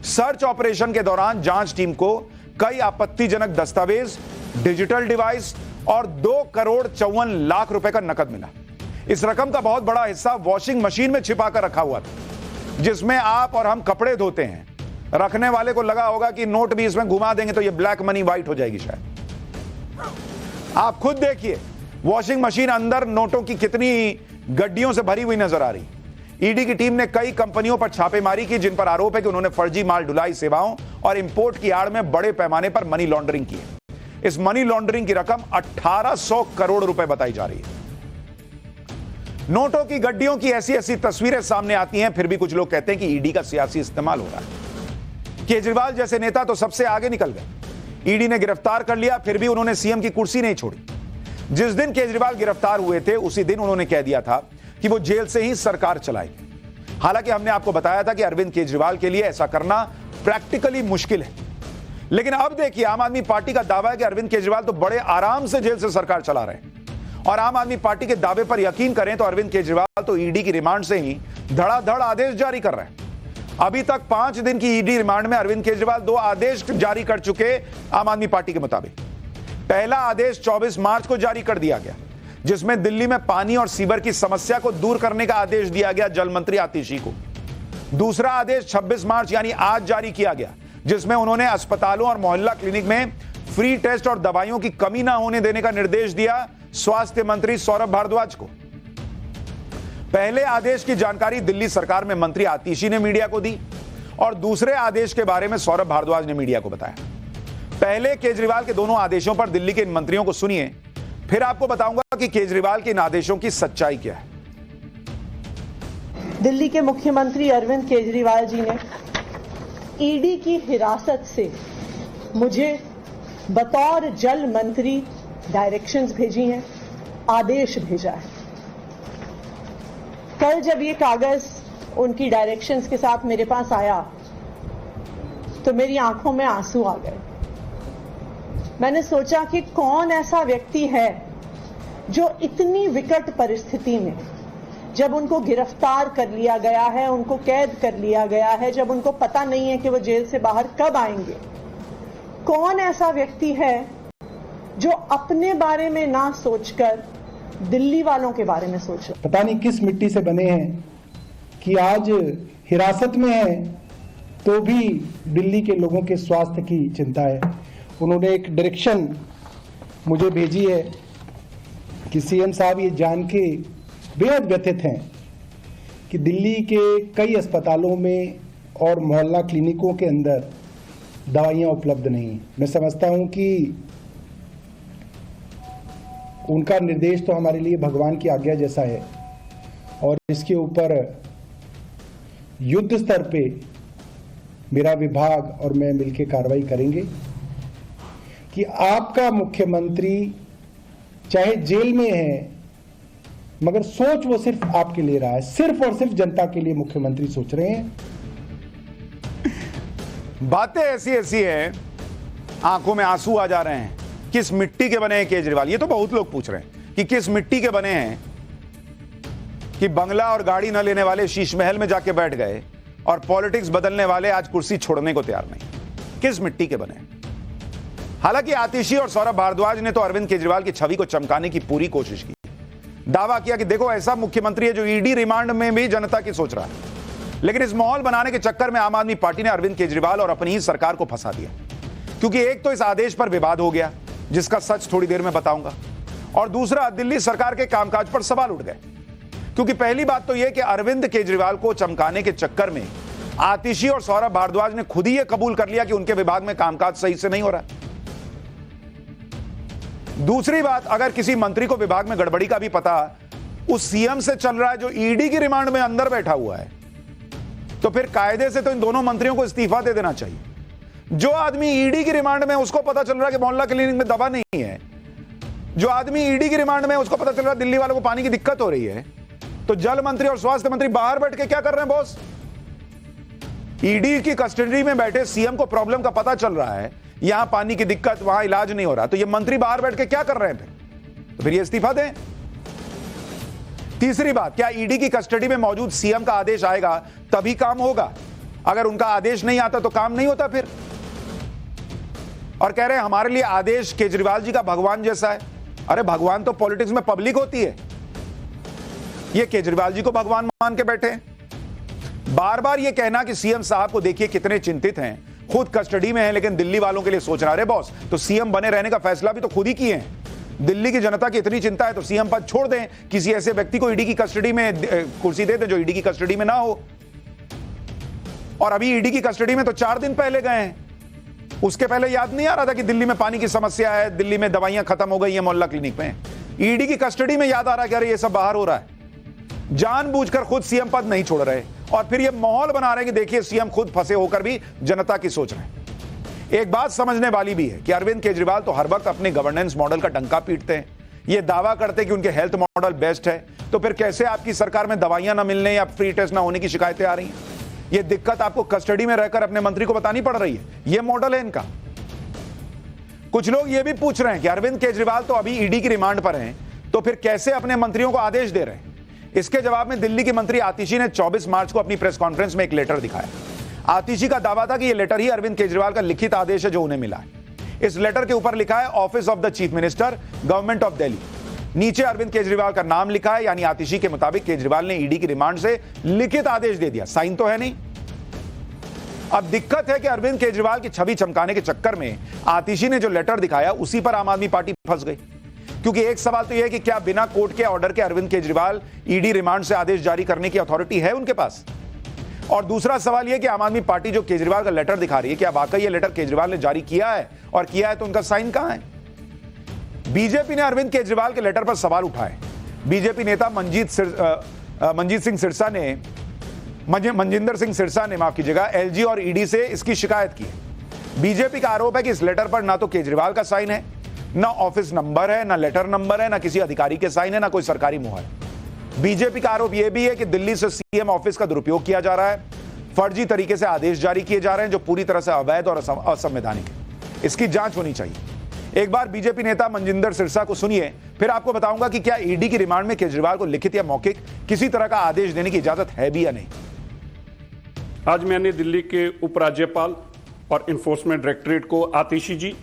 सर्च ऑपरेशन के दौरान जांच टीम को कई आपत्तिजनक दस्तावेज, डिजिटल डिवाइस और 2,54,00,000 रुपए का नकद मिला। इस रकम का बहुत बड़ा हिस्सा वॉशिंग मशीन में छिपाकर रखा हुआ था, जिसमें आप और हम कपड़े धोते हैं। रखने वाले को लगा होगा कि नोट भी इसमें घुमा देंगे तो ये ब्लैक मनी व्हाइट हो जाएगी शायद। आप खुद देखिए वॉशिंग मशीन अंदर नोटों की कितनी गड्डियों से भरी हुई नजर आ रही। ईडी की टीम ने कई कंपनियों पर छापेमारी की जिन पर आरोप है कि उन्होंने फर्जी माल ढुलाई सेवाओं और इंपोर्ट की आड़ में बड़े पैमाने पर मनी लॉन्ड्रिंग की है। इस मनी लॉन्ड्रिंग की रकम 1800 करोड़ रुपए बताई जा रही है। नोटों की गड्डियों की ऐसी ऐसी तस्वीरें सामने आती हैं, फिर भी कुछ लोग कहते हैं कि ईडी का सियासी इस्तेमाल हो रहा है। केजरीवाल जैसे नेता तो सबसे आगे निकल गए। ईडी ने गिरफ्तार कर लिया, फिर भी उन्होंने सीएम की कुर्सी नहीं छोड़ी। जिस दिन केजरीवाल गिरफ्तार हुए थे उसी दिन उन्होंने कह दिया था कि वो जेल से ही सरकार चलाएंगे। हालांकि हमने आपको बताया था कि अरविंद केजरीवाल के लिए ऐसा करना प्रैक्टिकली मुश्किल है। लेकिन अब देखिए, आम आदमी पार्टी का दावा है कि अरविंद केजरीवाल तो बड़े आराम से जेल से सरकार चला रहे हैं। और आम आदमी पार्टी के दावे पर यकीन करें तो अरविंद केजरीवाल तो ईडी की रिमांड से ही धड़ाधड़ आदेश जारी कर रहे हैं। अभी तक 5 दिन की ईडी रिमांड में अरविंद केजरीवाल 2 आदेश जारी कर चुके। आम आदमी पार्टी के मुताबिक पहला आदेश 24 मार्च को जारी कर दिया गया, जिसमें दिल्ली में पानी और सीवर की समस्या को दूर करने का आदेश दिया गया जल मंत्री आतिशी को। दूसरा आदेश 26 मार्च यानी आज जारी किया गया, जिसमें उन्होंने अस्पतालों और मोहल्ला क्लिनिक में फ्री टेस्ट और दवाइयों की कमी ना होने देने का निर्देश दिया स्वास्थ्य मंत्री सौरभ भारद्वाज को। पहले आदेश की जानकारी दिल्ली सरकार में मंत्री आतिशी ने मीडिया को दी और दूसरे आदेश के बारे में सौरभ भारद्वाज ने मीडिया को बताया। पहले केजरीवाल के दोनों आदेशों पर दिल्ली के इन मंत्रियों को सुनिए, फिर आपको बताऊंगा कि केजरीवाल के इन आदेशों की सच्चाई क्या है। दिल्ली के मुख्यमंत्री अरविंद केजरीवाल जी ने ईडी की हिरासत से मुझे बतौर जल मंत्री डायरेक्शंस भेजी हैं, आदेश भेजा है। कल जब ये कागज उनकी डायरेक्शंस के साथ मेरे पास आया तो मेरी आंखों में आंसू आ गए। मैंने सोचा कि कौन ऐसा व्यक्ति है जो इतनी विकट परिस्थिति में, जब उनको गिरफ्तार कर लिया गया है, उनको कैद कर लिया गया है, जब उनको पता नहीं है कि वो जेल से बाहर कब आएंगे, कौन ऐसा व्यक्ति है जो अपने बारे में ना सोचकर दिल्ली वालों के बारे में सोच रहा। पता नहीं किस मिट्टी से बने हैं कि आज हिरासत में है तो भी दिल्ली के लोगों के स्वास्थ्य की चिंता है। उन्होंने एक डायरेक्शन मुझे भेजी है कि सीएम साहब ये जान के बेहद व्यथित हैं कि दिल्ली के कई अस्पतालों में और मोहल्ला क्लिनिकों के अंदर दवाइयाँ उपलब्ध नहीं हैं। मैं समझता हूँ कि उनका निर्देश तो हमारे लिए भगवान की आज्ञा जैसा है और इसके ऊपर युद्ध स्तर पे मेरा विभाग और मैं मिलकर कार्रवाई करेंगे कि आपका मुख्यमंत्री चाहे जेल में है मगर सोच वो सिर्फ आपके लिए रहा है, सिर्फ और सिर्फ जनता के लिए मुख्यमंत्री सोच रहे हैं। बातें ऐसी ऐसी हैं, आंखों में आंसू आ जा रहे हैं। किस मिट्टी के बने हैं केजरीवाल? ये तो बहुत लोग पूछ रहे हैं कि किस मिट्टी के बने हैं कि बंगला और गाड़ी न लेने वाले शीश महल में जाके बैठ गए और पॉलिटिक्स बदलने वाले आज कुर्सी छोड़ने को तैयार नहीं। किस मिट्टी के बने? हालांकि आतिशी और सौरभ भारद्वाज ने तो अरविंद केजरीवाल की छवि को चमकाने की पूरी कोशिश की। दावा किया कि देखो ऐसा मुख्यमंत्री है जो ईडी रिमांड में भी जनता की सोच रहा है। लेकिन इस माहौल बनाने के चक्कर में आम आदमी पार्टी ने अरविंद केजरीवाल और अपनी ही सरकार को फंसा दिया। क्योंकि एक तो इस आदेश पर विवाद हो गया, जिसका सच थोड़ी देर में बताऊंगा, और दूसरा दिल्ली सरकार के कामकाज पर सवाल उठ गए। क्योंकि पहली बात तो यह कि अरविंद केजरीवाल को चमकाने के चक्कर में आतिशी और सौरभ भारद्वाज ने खुद ही यह कबूल कर लिया कि उनके विभाग में कामकाज सही से नहीं हो रहा। दूसरी बात, अगर किसी मंत्री को विभाग में गड़बड़ी का भी पता उस सीएम से चल रहा है जो ईडी की रिमांड में अंदर बैठा हुआ है, तो फिर कायदे से तो इन दोनों मंत्रियों को इस्तीफा दे देना चाहिए। जो आदमी ईडी की रिमांड में उसको पता चल रहा है कि मोहल्ला क्लिनिक में दवा नहीं है, जो आदमी ईडी की रिमांड में उसको पता चल रहा है दिल्ली वालों को पानी की दिक्कत हो रही है, तो जल मंत्री और स्वास्थ्य मंत्री बाहर बैठ के क्या कर रहे हैं बॉस? ईडी की कस्टडी में बैठे सीएम को प्रॉब्लम का पता चल रहा है, यहां पानी की दिक्कत, वहां इलाज नहीं हो रहा, तो ये मंत्री बाहर बैठ के क्या कर रहे हैं? तो फिर ये इस्तीफा दें। तीसरी बात, क्या ईडी की कस्टडी में मौजूद सीएम का आदेश आएगा तभी काम होगा? अगर उनका आदेश नहीं आता तो काम नहीं होता फिर। और कह रहे हैं हमारे लिए आदेश केजरीवाल जी का भगवान जैसा है। अरे भगवान तो पॉलिटिक्स में पब्लिक होती है, ये केजरीवाल जी को भगवान मान के बैठे। बार बार ये कहना कि सीएम साहब को देखिए कितने चिंतित हैं, खुद कस्टडी में हैं लेकिन दिल्ली वालों के लिए सोच रहा है। बॉस, तो सीएम बने रहने का फैसला भी तो खुद ही किए हैं। दिल्ली की जनता की इतनी चिंता है तो सीएम पद छोड़ दें, किसी ऐसे व्यक्ति को ईडी की कस्टडी में कुर्सी दे दें जो ईडी की कस्टडी में ना हो। और अभी ईडी की कस्टडी में तो 4 दिन पहले गए हैं, उसके पहले याद नहीं आ रहा था कि दिल्ली में पानी की समस्या है, दिल्ली में दवाइयां खत्म हो गई हैं मोहल्ला क्लिनिक में। ईडी की कस्टडी में याद आ रहा है कि अरे ये सब बाहर हो रहा है। जानबूझकर खुद सीएम पद नहीं छोड़ रहे और फिर ये माहौल बना रहे हैं कि देखिए सीएम खुद फंसे होकर भी जनता की सोच रहे हैं। एक बात समझने वाली भी है कि अरविंद केजरीवाल तो हर वक्त अपने गवर्नेंस मॉडल का डंका पीटते हैं, ये दावा करते हैं कि उनके हेल्थ मॉडल बेस्ट है, तो फिर कैसे आपकी सरकार में दवाइयां ना मिलने या फ्री टेस्ट ना होने की शिकायतें आ रही हैं? ये दिक्कत आपको कस्टडी में रहकर अपने मंत्री को बतानी पड़ रही है। ये मॉडल है इनका। कुछ लोग ये भी पूछ रहे हैं कि अरविंद केजरीवाल तो अभी ईडी की रिमांड पर हैं, तो फिर कैसे अपने मंत्रियों को आदेश दे रहे हैं? इसके जवाब में दिल्ली की मंत्री आतिशी ने 24 मार्च को अपनी प्रेस कॉन्फ्रेंस में एक लेटर दिखाया। आतिशी का दावा था कि यह लेटर ही अरविंद केजरीवाल का लिखित आदेश है जो उन्हें मिला है। इस लेटर के ऊपर लिखा है office of the chief minister, government of Delhi. नीचे अरविंद केजरीवाल का नाम लिखा है, यानी आतिशी के मुताबिक केजरीवाल ने ईडी की रिमांड से लिखित आदेश दे दिया, साइन तो है नहीं। अब दिक्कत है कि अरविंद केजरीवाल की छवि चमकाने के चक्कर में आतिशी ने जो लेटर दिखाया उसी पर आम आदमी पार्टी फंस गई। क्योंकि एक सवाल तो यह है कि क्या बिना कोर्ट के ऑर्डर के अरविंद केजरीवाल ईडी रिमांड से आदेश जारी करने की अथॉरिटी है उनके पास? और दूसरा सवाल यह कि आम आदमी पार्टी जो केजरीवाल का लेटर दिखा रही है, क्या वाकई यह लेटर केजरीवाल ने जारी किया है, और किया है तो उनका साइन कहां है? बीजेपी ने अरविंद केजरीवाल के लेटर पर सवाल उठाए। बीजेपी नेता मनजिंदर सिंह सिरसा ने माफ कीजिएगा एलजी और ईडी से इसकी शिकायत की है। बीजेपी का आरोप है कि इस लेटर पर ना तो केजरीवाल का साइन है, ना ऑफिस नंबर है, ना लेटर नंबर है, ना किसी अधिकारी के साइन है, ना कोई सरकारी मुहर है। बीजेपी का आरोप यह भी है कि दिल्ली से सीएम ऑफिस का दुरुपयोग किया जा रहा है, फर्जी तरीके से आदेश जारी किए जा रहे हैं जो पूरी तरह से अवैध और असंवैधानिक है। इसकी जांच होनी चाहिए। एक बार बीजेपी नेता मनजिंदर सिरसा को सुनिए, फिर आपको बताऊंगा कि क्या ईडी की रिमांड में केजरीवाल को लिखित या मौखिक किसी तरह का आदेश देने की इजाजत है भी या नहीं। आज मैंने दिल्ली के उपराज्यपाल और इन्फोर्समेंट डायरेक्टरेट को आतिशी जी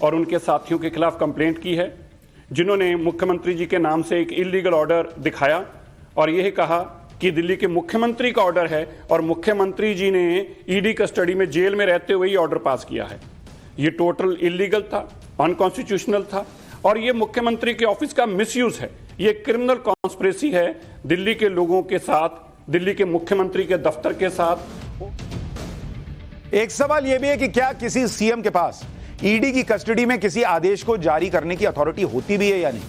और उनके साथियों के खिलाफ कंप्लेंट की है, जिन्होंने मुख्यमंत्री जी के नाम से एक इलीगल ऑर्डर दिखाया और यह कहा कि दिल्ली के मुख्यमंत्री का ऑर्डर है और मुख्यमंत्री जी ने ईडी कस्टडी में जेल में रहते हुए ये ऑर्डर पास किया है। ये टोटल इलीगल था, अनकॉन्स्टिट्यूशनल था और ये मुख्यमंत्री के ऑफिस का मिसयूज है। ये क्रिमिनल कॉन्स्पिरेसी है दिल्ली के लोगों के साथ, दिल्ली के मुख्यमंत्री के दफ्तर के साथ। एक सवाल यह भी है कि क्या किसी सीएम के पास ईडी की कस्टडी में किसी आदेश को जारी करने की अथॉरिटी होती भी है या नहीं।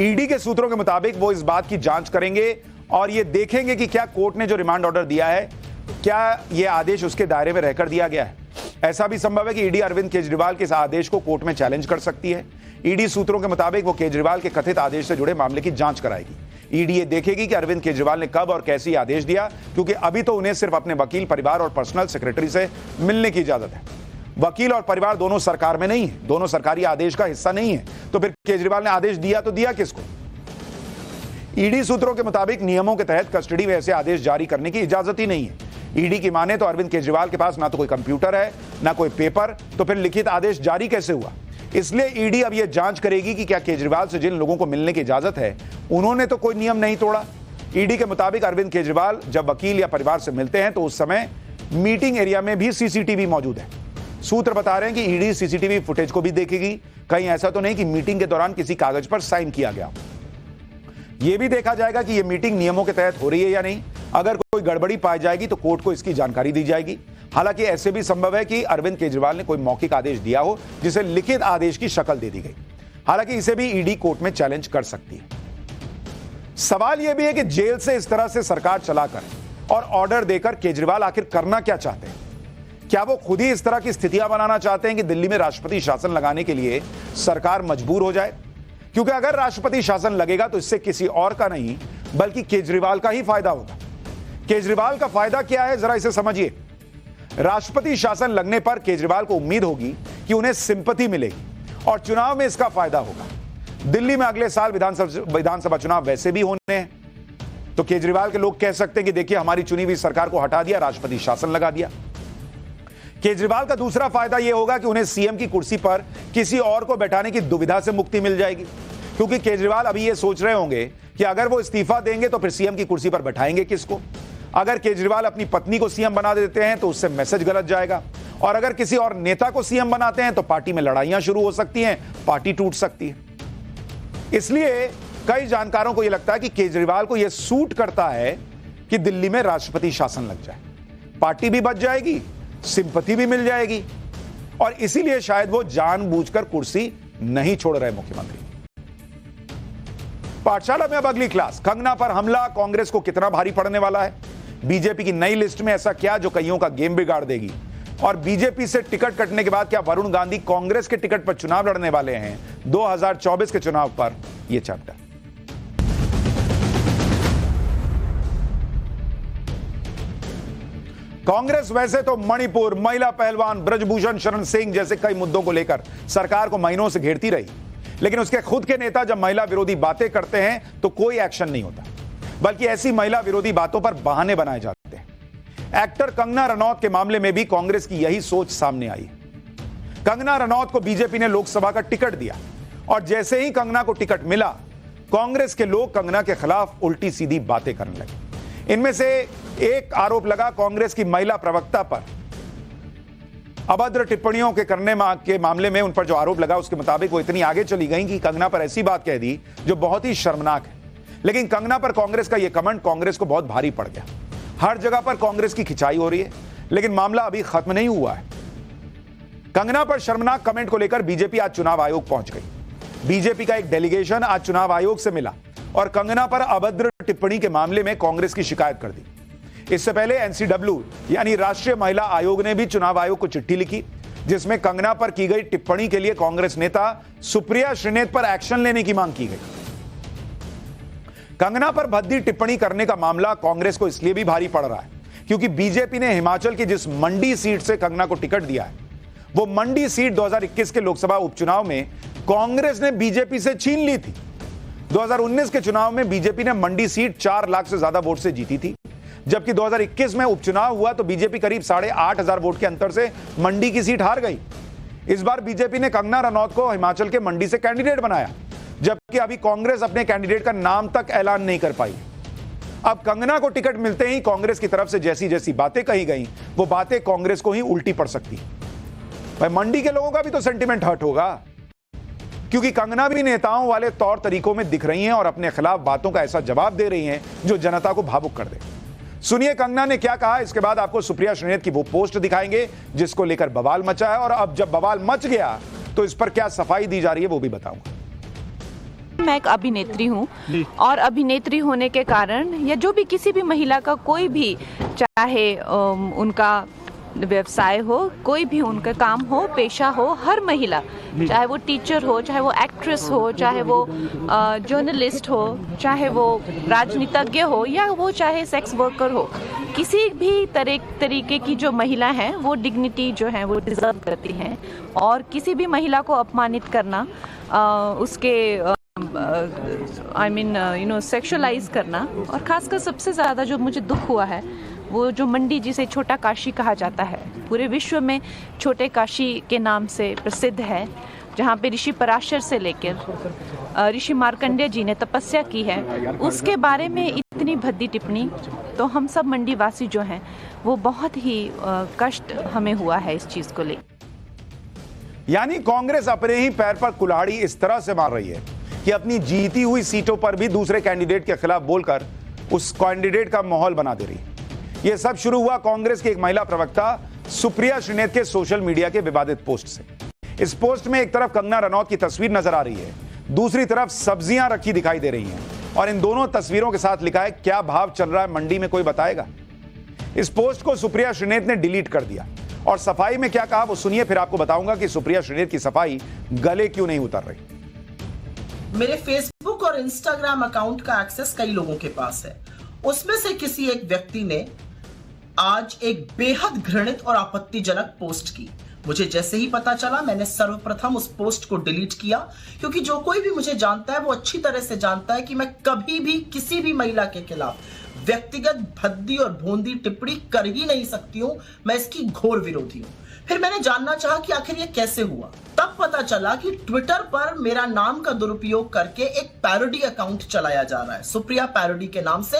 ईडी के सूत्रों के मुताबिक वो इस बात की जांच करेंगे और ये देखेंगे कि क्या कोर्ट ने जो रिमांड ऑर्डर दिया है क्या यह आदेश उसके दायरे में रहकर दिया गया है। ऐसा भी संभव है कि ईडी अरविंद केजरीवाल के इस आदेश को कोर्ट में चैलेंज कर सकती है। ईडी सूत्रों के मुताबिक वो केजरीवाल के कथित आदेश से जुड़े मामले की जांच कराएगी। ईडी ये देखेगी कि अरविंद केजरीवाल ने कब और कैसे आदेश दिया, क्योंकि अभी तो उन्हें सिर्फ अपने वकील, परिवार और पर्सनल सेक्रेटरी से मिलने की इजाजत है। वकील और परिवार दोनों सरकार में नहीं है, दोनों सरकारी आदेश का हिस्सा नहीं है, तो फिर केजरीवाल ने आदेश दिया तो दिया किसको? ईडी सूत्रों के मुताबिक नियमों के तहत कस्टडी में ऐसे आदेश जारी करने की इजाजत ही नहीं है। ईडी की माने तो अरविंद केजरीवाल के पास ना तो कोई कंप्यूटर है, ना कोई पेपर, तो फिर लिखित आदेश जारी कैसे हुआ? इसलिए ईडी अब यह जांच करेगी कि क्या केजरीवाल से जिन लोगों को मिलने की इजाजत है उन्होंने तो कोई नियम नहीं तोड़ा। ईडी के मुताबिक अरविंद केजरीवाल जब वकील या परिवार से मिलते हैं तो उस समय मीटिंग एरिया में भी सीसीटीवी मौजूद है। सूत्र बता रहे हैं कि ईडी सीसीटीवी फुटेज को भी देखेगी, कहीं ऐसा तो नहीं कि मीटिंग के दौरान किसी कागज पर साइन किया गया। यह भी देखा जाएगा कि यह मीटिंग नियमों के तहत हो रही है या नहीं। अगर कोई गड़बड़ी पाई जाएगी तो कोर्ट को इसकी जानकारी दी जाएगी। हालांकि ऐसे भी संभव है कि अरविंद केजरीवाल ने कोई मौखिक आदेश दिया हो जिसे लिखित आदेश की शक्ल दे दी गई। हालांकि इसे भी ईडी कोर्ट में चैलेंज कर सकती है। सवाल यह भी है कि जेल से इस तरह से सरकार चलाकर और ऑर्डर देकर केजरीवाल आखिर करना क्या चाहते हैं? क्या वो खुद ही इस तरह की स्थितियां बनाना चाहते हैं कि दिल्ली में राष्ट्रपति शासन लगाने के लिए सरकार मजबूर हो जाए? क्योंकि अगर राष्ट्रपति शासन लगेगा तो इससे किसी और का नहीं बल्कि केजरीवाल का ही फायदा होगा। केजरीवाल का फायदा क्या है, जरा इसे समझिए। राष्ट्रपति शासन लगने पर केजरीवाल को उम्मीद होगी कि उन्हें सिंपैथी मिलेगी और चुनाव में इसका फायदा होगा। दिल्ली में अगले साल विधानसभा चुनाव वैसे भी होने हैं, तो केजरीवाल के लोग कह सकते हैं कि देखिए हमारी चुनी हुई सरकार को हटा दिया, राष्ट्रपति शासन लगा दिया। केजरीवाल का दूसरा फायदा यह होगा कि उन्हें सीएम की कुर्सी पर किसी और को बैठाने की दुविधा से मुक्ति मिल जाएगी, क्योंकि केजरीवाल अभी यह सोच रहे होंगे कि अगर वो इस्तीफा देंगे तो फिर सीएम की कुर्सी पर बैठाएंगे किसको। अगर केजरीवाल अपनी पत्नी को सीएम बना देते हैं तो उससे मैसेज गलत जाएगा, और अगर किसी और नेता को सीएम बनाते हैं तो पार्टी में लड़ाइयां शुरू हो सकती हैं, पार्टी टूट सकती है। इसलिए कई जानकारों को यह लगता है कि केजरीवाल को यह सूट करता है कि दिल्ली में राष्ट्रपति शासन लग जाए, पार्टी भी बच जाएगी, सिंपैथी भी मिल जाएगी, और इसीलिए शायद वो जानबूझकर कुर्सी नहीं छोड़ रहे मुख्यमंत्री। पाठशाला में अब अगली क्लास, कंगना पर हमला कांग्रेस को कितना भारी पड़ने वाला है? बीजेपी की नई लिस्ट में ऐसा क्या जो कईयों का गेम बिगाड़ देगी? और बीजेपी से टिकट कटने के बाद क्या वरुण गांधी कांग्रेस के टिकट पर चुनाव लड़ने वाले हैं 2024 के चुनाव पर? यह चैप्टर कांग्रेस वैसे तो मणिपुर, महिला पहलवान ब्रजभूषण शरण सिंह जैसे कई मुद्दों को लेकर सरकार को महीनों से घेरती रही, लेकिन उसके खुद के नेता जब महिला विरोधी बातें करते हैं तो कोई एक्शन नहीं होता, बल्कि ऐसी महिला विरोधी बातों पर बहाने बनाए जाते हैं। एक्टर कंगना रनौत के मामले में भी कांग्रेस की यही सोच सामने आई। कंगना रनौत को बीजेपी ने लोकसभा का टिकट दिया और जैसे ही कंगना को टिकट मिला, कांग्रेस के लोग कंगना के खिलाफ उल्टी सीधी बातें करने लगे। इनमें से एक आरोप लगा कांग्रेस की महिला प्रवक्ता पर अभद्र टिप्पणियों के करने के मामले में। उन पर जो आरोप लगा उसके मुताबिक वो इतनी आगे चली गई कि कंगना पर ऐसी बात कह दी जो बहुत ही शर्मनाक है। लेकिन कंगना पर कांग्रेस का यह कमेंट कांग्रेस को बहुत भारी पड़ गया। हर जगह पर कांग्रेस की खिंचाई हो रही है, लेकिन मामला अभी खत्म नहीं हुआ है। कंगना पर शर्मनाक कमेंट को लेकर बीजेपी आज चुनाव आयोग पहुंच गई। बीजेपी का एक डेलीगेशन आज चुनाव आयोग से मिला और कंगना पर अभद्र टिप्पणी के मामले में कांग्रेस की शिकायत कर दी। इससे पहले एनसीडब्ल्यू यानी राष्ट्रीय महिला आयोग ने भी चुनाव आयोग को चिट्ठी लिखी, जिसमें कंगना पर की गई टिप्पणी के लिए कांग्रेस नेता सुप्रिया श्रीनेत पर एक्शन लेने की मांग की गई। कंगना पर भद्दी टिप्पणी करने का मामला कांग्रेस को इसलिए भी भारी पड़ रहा है क्योंकि बीजेपी ने हिमाचल की जिस मंडी सीट से कंगना को टिकट दिया है, वो मंडी सीट 2021 के लोकसभा उपचुनाव में कांग्रेस ने बीजेपी से छीन ली थी। 2019 के चुनाव में बीजेपी ने मंडी सीट 4 लाख से ज्यादा वोट से जीती थी, जबकि 2021 में उपचुनाव हुआ तो बीजेपी करीब 8,500 वोट के अंतर से मंडी की सीट हार गई। इस बार बीजेपी ने कंगना रनौत को हिमाचल के मंडी से कैंडिडेट बनाया, जबकि अभी कांग्रेस अपने कैंडिडेट का नाम तक ऐलान नहीं कर पाई। अब कंगना को टिकट मिलते ही कांग्रेस की तरफ से जैसी जैसी बातें कही गई, वो बातें कांग्रेस को ही उल्टी पड़ सकती है। भाई मंडी के लोगों का भी तो सेंटिमेंट हर्ट होगा, क्योंकि कंगना भी नेताओं वाले तौर तरीकों में दिख रही हैं और अपने खिलाफ बातों का ऐसा जवाब दे रही हैं जो जनता को भावुक कर दे। सुनिए कंगना ने क्या कहा, इसके बाद आपको सुप्रिया श्रीनेत की वो पोस्ट दिखाएंगे जिसको लेकर बवाल मचा है, और अब जब बवाल मच गया तो इस पर क्या सफाई दी जा रही है वो भी बताऊंगा। मैं एक अभिनेत्री हूँ और अभिनेत्री होने के कारण या जो भी किसी भी महिला का कोई भी चाहे उनका व्यवसाय हो, कोई भी उनका काम हो, पेशा हो, हर महिला, चाहे वो टीचर हो, चाहे वो एक्ट्रेस हो, चाहे वो जर्नलिस्ट हो, चाहे वो राजनीतिज्ञ हो, या वो चाहे सेक्स वर्कर हो, किसी भी तरीके की जो महिला है वो डिग्निटी जो है वो डिजर्व करती हैं। और किसी भी महिला को अपमानित करना, उसके सेक्सुअलाइज करना, और खासकर सबसे ज़्यादा जो मुझे दुख हुआ है वो जो मंडी जिसे छोटा काशी कहा जाता है, पूरे विश्व में छोटे काशी के नाम से प्रसिद्ध है, जहाँ पे ऋषि पराशर से लेकर ऋषि मार्कंडेय जी ने तपस्या की है, उसके बारे में इतनी भद्दी टिप्पणी, तो हम सब मंडी वासी जो हैं वो बहुत ही कष्ट हमें हुआ है इस चीज़ को लेकर। यानी कांग्रेस अपने ही पैर पर कुल्हाड़ी इस तरह से मार रही है कि अपनी जीती हुई सीटों पर भी दूसरे कैंडिडेट के खिलाफ बोलकर उस कैंडिडेट का माहौल बना दे रही है। यह सब शुरू हुआ कांग्रेस की एक महिला प्रवक्ता सुप्रिया श्रीनेत के सोशल मीडिया के विवादित पोस्ट से। इस पोस्ट में एक तरफ कंगना रनौत की तस्वीर नजर आ रही है, दूसरी तरफ सब्जियां रखी दिखाई दे रही हैं, और इन दोनों तस्वीरों के साथ लिखा है, क्या भाव चल रहा है मंडी में कोई बताएगा। इस पोस्ट को सुप्रिया श्रीनेत ने डिलीट कर दिया, और सफाई में क्या कहा वो सुनिए, फिर आपको बताऊंगा कि सुप्रिया श्रीनेत की सफाई गले क्यों नहीं उतर रही। मेरे फेसबुक और इंस्टाग्राम अकाउंट का एक्सेस कई लोगों के पास है। उसमें से किसी एक व्यक्ति ने आज एक बेहद घृणित और आपत्तिजनक पोस्ट की। मुझे जैसे ही पता चला, मैंने सर्वप्रथम उस पोस्ट को डिलीट किया, क्योंकि जो कोई भी मुझे जानता है वो अच्छी तरह से जानता है कि मैं कभी भी किसी भी महिला के खिलाफ व्यक्तिगत भद्दी और भोंदी टिप्पणी कर ही नहीं सकती हूं। मैं इसकी घोर विरोधी हूं। फिर मैंने जानना चाहा कि आखिर ये कैसे हुआ। तब पता चला कि ट्विटर पर मेरा नाम का दुरुपयोग करके एक पैरोडी अकाउंट चलाया जा रहा है, सुप्रिया पैरोडी के नाम से।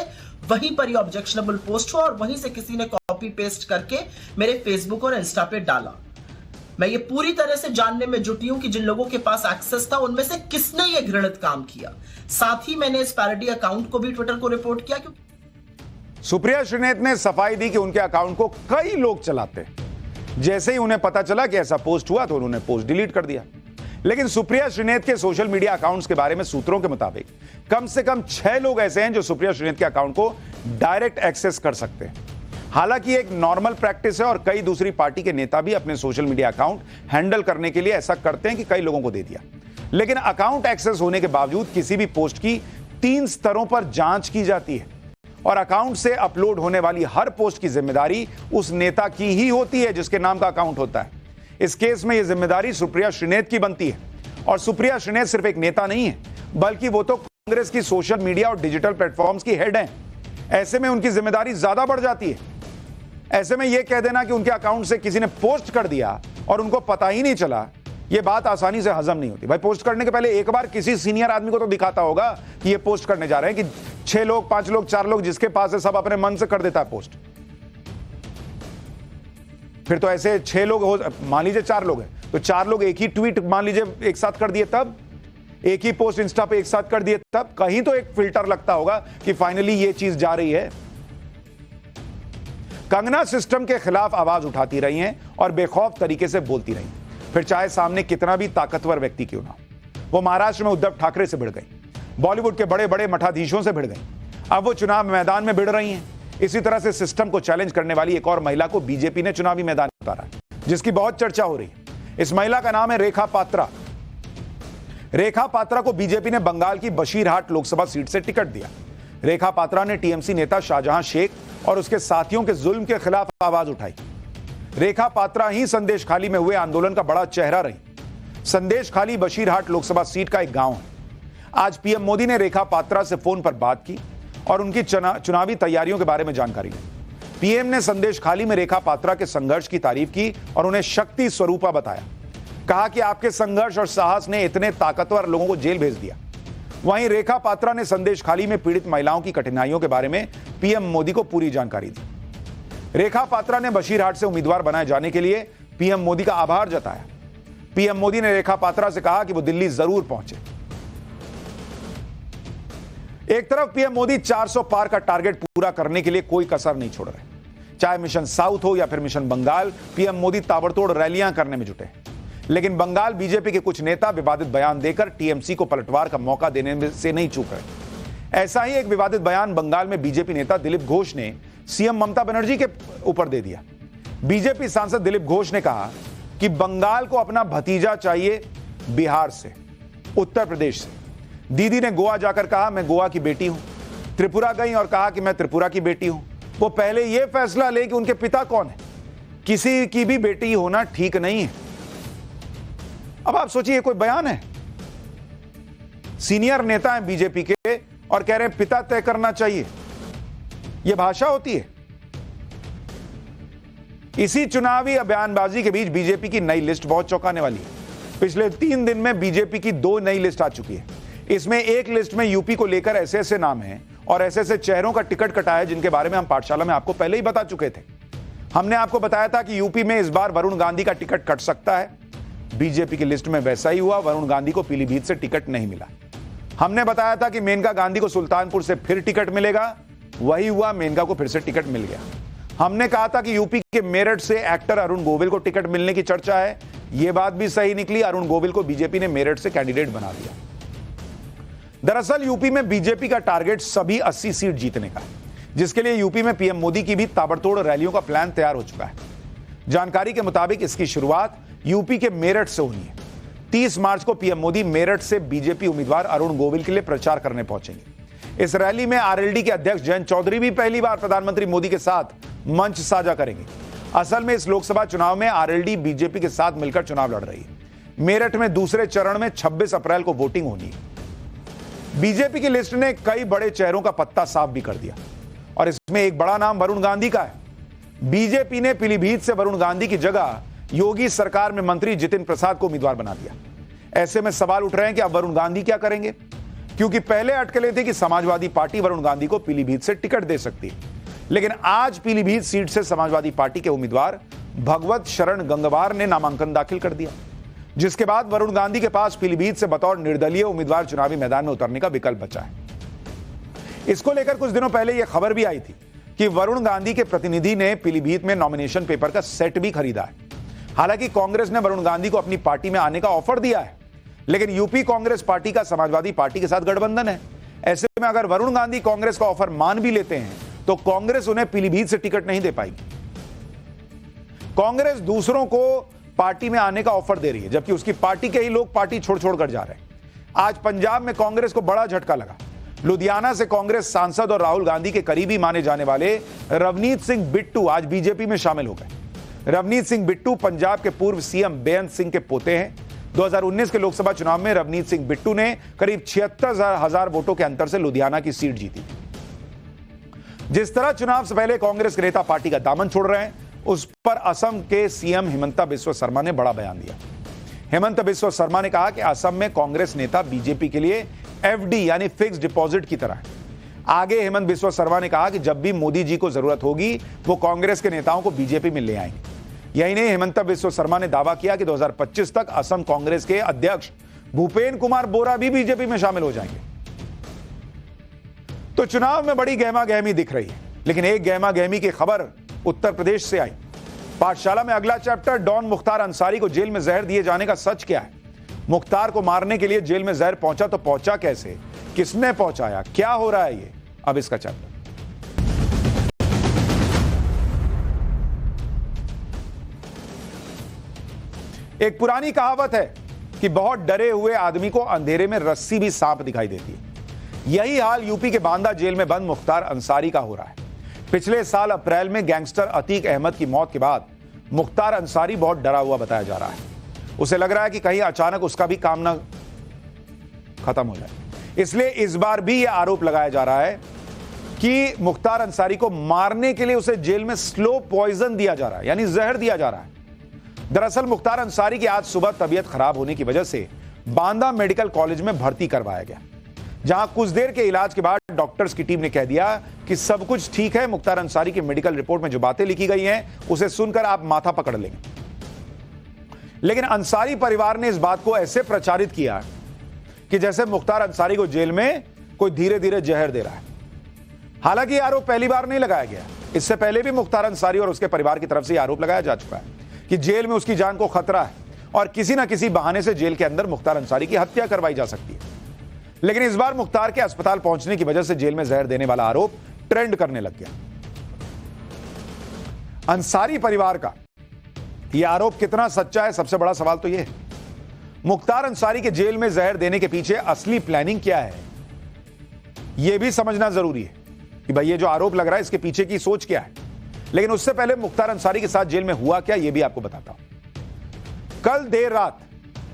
वहीं पर ये ऑब्जेक्शनेबल पोस्ट हुआ और वहीं से किसी ने कॉपी पेस्ट करके मेरे फेसबुक और इंस्टा पे डाला। मैं ये पूरी तरह से जानने में जुटी हूं कि जिन लोगों के पास एक्सेस था उनमें से किसने ये घृणित काम किया। साथ ही मैंने इस पैरोडी अकाउंट को भी ट्विटर को रिपोर्ट किया। सुप्रिया श्रीनेत ने सफाई दी कि उनके अकाउंट को कई लोग चलाते हैं। जैसे ही उन्हें पता चला कि ऐसा पोस्ट हुआ तो उन्होंने पोस्ट डिलीट कर दिया। लेकिन सुप्रिया श्रीनेत के सोशल मीडिया अकाउंट्स के बारे में सूत्रों के मुताबिक कम से कम 6 लोग ऐसे हैं जो सुप्रिया श्रीनेत के अकाउंट को डायरेक्ट एक्सेस कर सकते हैं। हालांकि एक नॉर्मल प्रैक्टिस है और कई दूसरी पार्टी के नेता भी अपने सोशल मीडिया अकाउंट हैंडल करने के लिए ऐसा करते हैं कि कई लोगों को दे दिया। लेकिन अकाउंट एक्सेस होने के बावजूद किसी भी पोस्ट की 3 स्तरों पर जांच की जाती है, और अकाउंट से अपलोड होने वाली हर पोस्ट की जिम्मेदारी उस नेता की ही होती है जिसके नाम का अकाउंट होता है। इस केस में यह जिम्मेदारी सुप्रिया श्रीनेत की बनती है, और सुप्रिया श्रीनेत सिर्फ एक नेता नहीं है, बल्कि वो तो कांग्रेस की सोशल मीडिया और डिजिटल प्लेटफॉर्म्स की हेड हैं। ऐसे में उनकी जिम्मेदारी ज्यादा बढ़ जाती है। ऐसे में यह कह देना कि उनके अकाउंट से किसी ने पोस्ट कर दिया और उनको पता ही नहीं चला, यह बात आसानी से हजम नहीं होती। भाई, पोस्ट करने के पहले एक बार किसी सीनियर आदमी को तो दिखाता होगा कि ये पोस्ट करने जा रहे हैं, कि 6 लोग, 5 लोग, 4 लोग जिसके पास है सब अपने मन से कर देता है पोस्ट। फिर तो ऐसे 6 लोग हो, मान लीजिए 4 लोग हैं तो 4 लोग एक ही ट्वीट मान लीजिए एक साथ कर दिए, तब एक ही पोस्ट इंस्टा पे एक साथ कर दिए, तब कहीं तो एक फिल्टर लगता होगा कि फाइनली ये चीज जा रही है। कंगना सिस्टम के खिलाफ आवाज उठाती रही हैं और बेखौफ तरीके से बोलती रही, फिर चाहे सामने कितना भी ताकतवर व्यक्ति क्यों ना हो। वो महाराष्ट्र में उद्धव ठाकरे से भिड़ गई, बॉलीवुड के बड़े बड़े मठाधीशों से भिड़ गई, अब वो चुनाव मैदान में भिड़ रही हैं। इसी तरह से सिस्टम को चैलेंज करने वाली एक और महिला को बीजेपी ने चुनावी मैदान में उतारा, जिसकी बहुत चर्चा हो रही है। इस महिला का नाम है रेखा पात्रा। रेखा पात्रा को बीजेपी ने बंगाल की बशीरहाट लोकसभा सीट से टिकट दिया। रेखा पात्रा ने टीएमसी नेता शाहजहां शेख और उसके साथियों के जुल्म के खिलाफ आवाज उठाई। रेखा पात्रा ही संदेश खाली में हुए आंदोलन का बड़ा चेहरा रही। संदेश खाली बशीरहाट लोकसभा सीट का एक गांव है। आज पीएम मोदी ने रेखा पात्रा से फोन पर बात की और उनकी चुनावी तैयारियों के बारे में जानकारी ली। पीएम ने संदेश खाली में रेखा पात्रा के संघर्ष की तारीफ की और उन्हें शक्ति स्वरूपा बताया। कहा कि आपके संघर्ष और साहस ने इतने ताकतवर लोगों को जेल भेज दिया। वहीं रेखा पात्रा ने संदेश खाली में पीड़ित महिलाओं की कठिनाइयों के बारे में पीएम मोदी को पूरी जानकारी दी। रेखा पात्रा ने बशीरहाट से उम्मीदवार बनाए जाने के लिए पीएम मोदी का आभार जताया। पीएम मोदी ने रेखा पात्रा से कहा कि वो दिल्ली जरूर पहुंचे। एक तरफ पीएम मोदी 400 पार का टारगेट पूरा करने के लिए कोई कसर नहीं छोड़ रहे। चाहे मिशन साउथ हो या फिर मिशन बंगाल, पीएम मोदी ताबड़तोड़ रैलियां करने में जुटे। लेकिन बंगाल बीजेपी के कुछ नेता विवादित बयान देकर टीएमसी को पलटवार का मौका देने से नहीं चूक रहे। ऐसा ही एक विवादित बयान बंगाल में बीजेपी नेता दिलीप घोष ने सीएम ममता बनर्जी के ऊपर दे दिया। बीजेपी सांसद दिलीप घोष ने कहा कि बंगाल को अपना भतीजा चाहिए बिहार से, उत्तर प्रदेश से। दीदी ने गोवा जाकर कहा मैं गोवा की बेटी हूं। त्रिपुरा गई और कहा कि मैं त्रिपुरा की बेटी हूं। वो पहले यह फैसला ले कि उनके पिता कौन है। किसी की भी बेटी होना ठीक नहीं है। अब आप सोचिए, ये कोई बयान है? सीनियर नेता हैं बीजेपी के और कह रहे हैं पिता तय करना चाहिए। यह भाषा होती है? इसी चुनावी बयानबाजी के बीच बीजेपी की नई लिस्ट बहुत चौंकाने वाली है। पिछले 3 दिन में बीजेपी की 2 नई लिस्ट आ चुकी है। इसमें एक लिस्ट में यूपी को लेकर ऐसे ऐसे नाम हैं और ऐसे ऐसे चेहरों का टिकट कटा है जिनके बारे में हम पाठशाला में आपको पहले ही बता चुके थे। हमने आपको बताया था कि यूपी में इस बार वरुण गांधी का टिकट कट सकता है। बीजेपी की लिस्ट में वैसा ही हुआ। वरुण गांधी को पीलीभीत से टिकट नहीं मिला। हमने बताया था कि मेनका गांधी को सुल्तानपुर से फिर टिकट मिलेगा। वही हुआ, मेनका को फिर से टिकट मिल गया। हमने कहा था कि यूपी के मेरठ से एक्टर अरुण गोविल को टिकट मिलने की चर्चा है। यह बात भी सही निकली। अरुण गोविल को बीजेपी ने मेरठ से कैंडिडेट बना दिया। दरअसल यूपी में बीजेपी का टारगेट सभी 80 सीट जीतने का है, जिसके लिए यूपी में पीएम मोदी की भी ताबड़तोड़ रैलियों का प्लान तैयार हो चुका है। जानकारी के मुताबिक इसकी शुरुआत यूपी के मेरठ से होनी है। 30 मार्च को पीएम मोदी मेरठ से बीजेपी उम्मीदवार अरुण गोविल के लिए प्रचार करने पहुंचेंगे। इस रैली में आरएलडी के अध्यक्ष जयंत चौधरी भी पहली बार प्रधानमंत्री मोदी के साथ मंच साझा करेंगे। असल में इस लोकसभा चुनाव में आरएलडी बीजेपी के साथ मिलकर चुनाव लड़ रही है। मेरठ में दूसरे चरण में 26 अप्रैल को वोटिंग होनी है। बीजेपी की लिस्ट ने कई बड़े चेहरों का पत्ता साफ भी कर दिया और इसमें एक बड़ा नाम वरुण गांधी का है। बीजेपी ने पीलीभीत से वरुण गांधी की जगह योगी सरकार में मंत्री जितिन प्रसाद को उम्मीदवार बना दिया। ऐसे में सवाल उठ रहे हैं कि अब वरुण गांधी क्या करेंगे, क्योंकि पहले अटकलें थी कि समाजवादी पार्टी वरुण गांधी को पीलीभीत से टिकट दे सकती है। लेकिन आज पीलीभीत सीट से समाजवादी पार्टी के उम्मीदवार भगवत शरण गंगवार ने नामांकन दाखिल कर दिया, जिसके बाद वरुण गांधी के पास पीलीभीत से बतौर निर्दलीय उम्मीदवार चुनावी मैदान में उतरने का विकल्प बचा है। इसको लेकर कुछ दिनों पहले यह खबर भी आई थी कि वरुण गांधी के प्रतिनिधि ने पीलीभीत में नॉमिनेशन पेपर का सेट भी खरीदा है। हालांकि कांग्रेस ने वरुण गांधी को अपनी पार्टी में आने का ऑफर दिया है, लेकिन यूपी कांग्रेस पार्टी का समाजवादी पार्टी के साथ गठबंधन है। ऐसे में अगर वरुण गांधी कांग्रेस का ऑफर मान भी लेते हैं तो कांग्रेस उन्हें पीलीभीत से टिकट नहीं दे पाएगी। कांग्रेस दूसरों को पार्टी में आने का ऑफर दे रही है, जबकि उसकी पार्टी के ही लोग पार्टी छोड़ कर जा रहे हैं। आज पंजाब में कांग्रेस को बड़ा झटका लगा। लुधियाना से कांग्रेस सांसद और राहुल गांधी के करीबी माने जाने वाले रवनीत सिंह बिट्टू आज बीजेपी में शामिल हो गए। रवनीत सिंह बिट्टू पंजाब के पूर्व सीएम बेअंत सिंह के पोते हैं। 2019 के लोकसभा चुनाव में रवनीत सिंह बिट्टू ने करीब 76,000 वोटों के अंतर से लुधियाना की सीट जीती। जिस तरह चुनाव से पहले कांग्रेस के नेता पार्टी का दामन छोड़ रहे हैं, उस पर असम के सीएम हिमंता बिस्वा शर्मा ने बड़ा बयान दिया। हिमंता बिस्वा शर्मा ने कहा कि असम में कांग्रेस नेता बीजेपी के लिए एफडी यानी फिक्स डिपॉजिट की तरह है। आगे हिमंत बिस्वा शर्मा ने कहा कि जब भी मोदी जी को जरूरत होगी वो कांग्रेस के नेताओं को बीजेपी में ले आएंगे। यही नहीं, हिमंता बिस्वा शर्मा ने दावा किया कि 2025 तक असम कांग्रेस के अध्यक्ष भूपेन कुमार बोरा भी बीजेपी में शामिल हो जाएंगे। तो चुनाव में बड़ी गहमा गहमी दिख रही है, लेकिन एक गहमा गहमी की खबर उत्तर प्रदेश से आई। पाठशाला में अगला चैप्टर, डॉन मुख्तार अंसारी को जेल में जहर दिए जाने का सच क्या है। मुख्तार को मारने के लिए जेल में जहर पहुंचा तो पहुंचा कैसे, किसने पहुंचाया, क्या हो रहा है ये, अब इसका चैप्टर। एक पुरानी कहावत है कि बहुत डरे हुए आदमी को अंधेरे में रस्सी भी सांप दिखाई देती है। यही हाल यूपी के बांदा जेल में बंद मुख्तार अंसारी का हो रहा है। पिछले साल अप्रैल में गैंगस्टर अतीक अहमद की मौत के बाद मुख्तार अंसारी बहुत डरा हुआ बताया जा रहा है। उसे लग रहा है कि कहीं अचानक उसका भी काम ना खत्म हो जाए, इसलिए इस बार भी यह आरोप लगाया जा रहा है कि मुख्तार अंसारी को मारने के लिए उसे जेल में स्लो पॉइजन दिया जा रहा है, यानी जहर दिया जा रहा है। दरअसल मुख्तार अंसारी की आज सुबह तबीयत खराब होने की वजह से बांदा मेडिकल कॉलेज में भर्ती करवाया गया, जहां कुछ देर के इलाज के बाद डॉक्टर्स की टीम ने कह दिया कि सब कुछ ठीक है। मुख्तार अंसारी की मेडिकल रिपोर्ट में जो बातें लिखी गई हैं उसे सुनकर आप माथा पकड़ लेंगे। लेकिन अंसारी परिवार ने इस बात को ऐसे प्रचारित किया कि जैसे मुख्तार अंसारी को जेल में कोई धीरे धीरे जहर दे रहा है। हालांकि यह आरोप पहली बार नहीं लगाया गया, इससे पहले भी मुख्तार अंसारी और उसके परिवार की तरफ से यह आरोप लगाया जा चुका है कि जेल में उसकी जान को खतरा है और किसी ना किसी बहाने से जेल के अंदर मुख्तार अंसारी की हत्या करवाई जा सकती है। लेकिन इस बार मुख्तार के अस्पताल पहुंचने की वजह से जेल में जहर देने वाला आरोप ट्रेंड करने लग गया। अंसारी परिवार का यह आरोप कितना सच्चा है, सबसे बड़ा सवाल तो यह है मुख्तार अंसारी के जेल में जहर देने के पीछे असली प्लानिंग क्या है, यह भी समझना जरूरी है कि भाई ये जो आरोप लग रहा है इसके पीछे की सोच क्या है। लेकिन उससे पहले मुख्तार अंसारी के साथ जेल में हुआ क्या, यह भी आपको बताता हूं। कल देर रात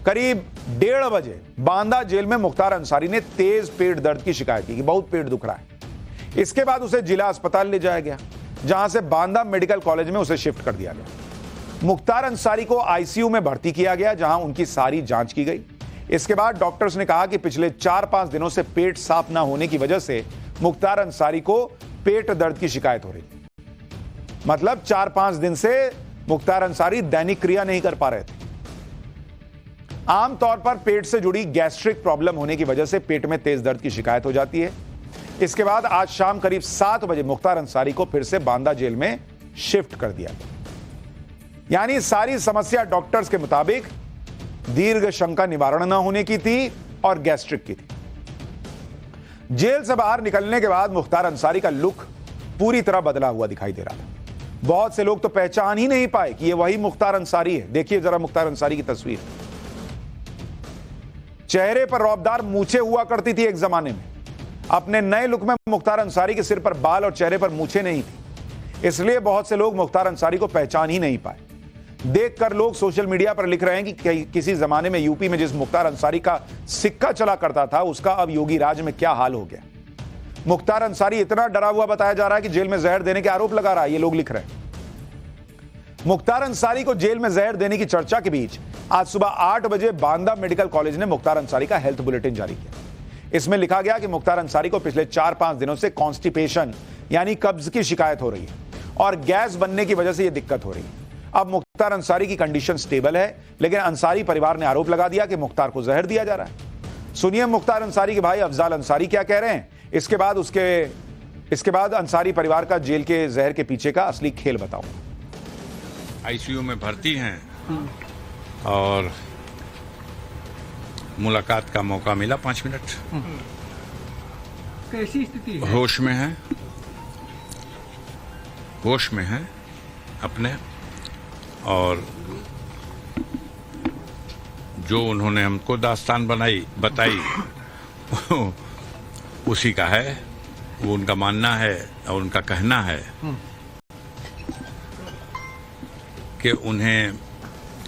करीब 1:30 बजे बांदा जेल में मुख्तार अंसारी ने तेज पेट दर्द की शिकायत की कि बहुत पेट दुख रहा है। इसके बाद उसे जिला अस्पताल ले जाया गया, जहां से बांदा मेडिकल कॉलेज में उसे शिफ्ट कर दिया गया। मुख्तार अंसारी को आईसीयू में भर्ती किया गया, जहां उनकी सारी जांच की गई। इसके बाद डॉक्टर्स ने कहा कि पिछले 4-5 दिनों से पेट साफ ना होने की वजह से मुख्तार अंसारी को पेट दर्द की शिकायत हो रही। मतलब 4-5 दिन से मुख्तार अंसारी दैनिक क्रिया नहीं कर पा रहे थे। आमतौर पर पेट से जुड़ी गैस्ट्रिक प्रॉब्लम होने की वजह से पेट में तेज दर्द की शिकायत हो जाती है। इसके बाद आज शाम करीब 7 बजे मुख्तार अंसारी को फिर से बांदा जेल में शिफ्ट कर दिया गया। यानी सारी समस्या डॉक्टर्स के मुताबिक दीर्घ शंका निवारण न होने की थी और गैस्ट्रिक की थी। जेल से बाहर निकलने के बाद मुख्तार अंसारी का लुक पूरी तरह बदला हुआ दिखाई दे रहा था। बहुत से लोग तो पहचान ही नहीं पाए कि यह वही मुख्तार अंसारी है। देखिए जरा मुख्तार अंसारी की तस्वीर। चेहरे पर रौबदार मूछें हुआ करती थी एक जमाने में। अपने नए लुक में मुख्तार अंसारी के सिर पर बाल और चेहरे पर मूछें नहीं थी, इसलिए बहुत से लोग मुख्तार अंसारी को पहचान ही नहीं पाए। देखकर लोग सोशल मीडिया पर लिख रहे हैं कि किसी जमाने में यूपी में जिस मुख्तार अंसारी का सिक्का चला करता था उसका अब योगी राज में क्या हाल हो गया। मुख्तार अंसारी इतना डरा हुआ बताया जा रहा है कि जेल में जहर देने के आरोप लगा रहा है, ये लोग लिख रहे हैं। मुख्तार अंसारी को जेल में जहर देने की चर्चा के बीच आज सुबह 8 बजे बांदा मेडिकल कॉलेज ने मुख्तार अंसारी का हेल्थ बुलेटिन जारी किया। इसमें लिखा गया कि मुख्तार अंसारी को पिछले 4-5 दिनों से कॉन्स्टिपेशन यानी कब्ज की शिकायत हो रही है और गैस बनने की वजह से यह दिक्कत हो रही है। अब मुख्तार अंसारी की कंडीशन स्टेबल है, लेकिन अंसारी परिवार ने आरोप लगा दिया कि मुख्तार को जहर दिया जा रहा है। सुनिए मुख्तार अंसारी के भाई अफजाल अंसारी क्या कह रहे हैं। इसके बाद अंसारी परिवार का जेल के जहर के पीछे का असली खेल बताऊंगा। आईसीयू में भर्ती हैं और मुलाकात का मौका मिला 5 मिनट। कैसी स्थिति है? होश में है अपने, और जो उन्होंने हमको दास्तान बताई उसी का है, वो उनका मानना है और उनका कहना है कि उन्हें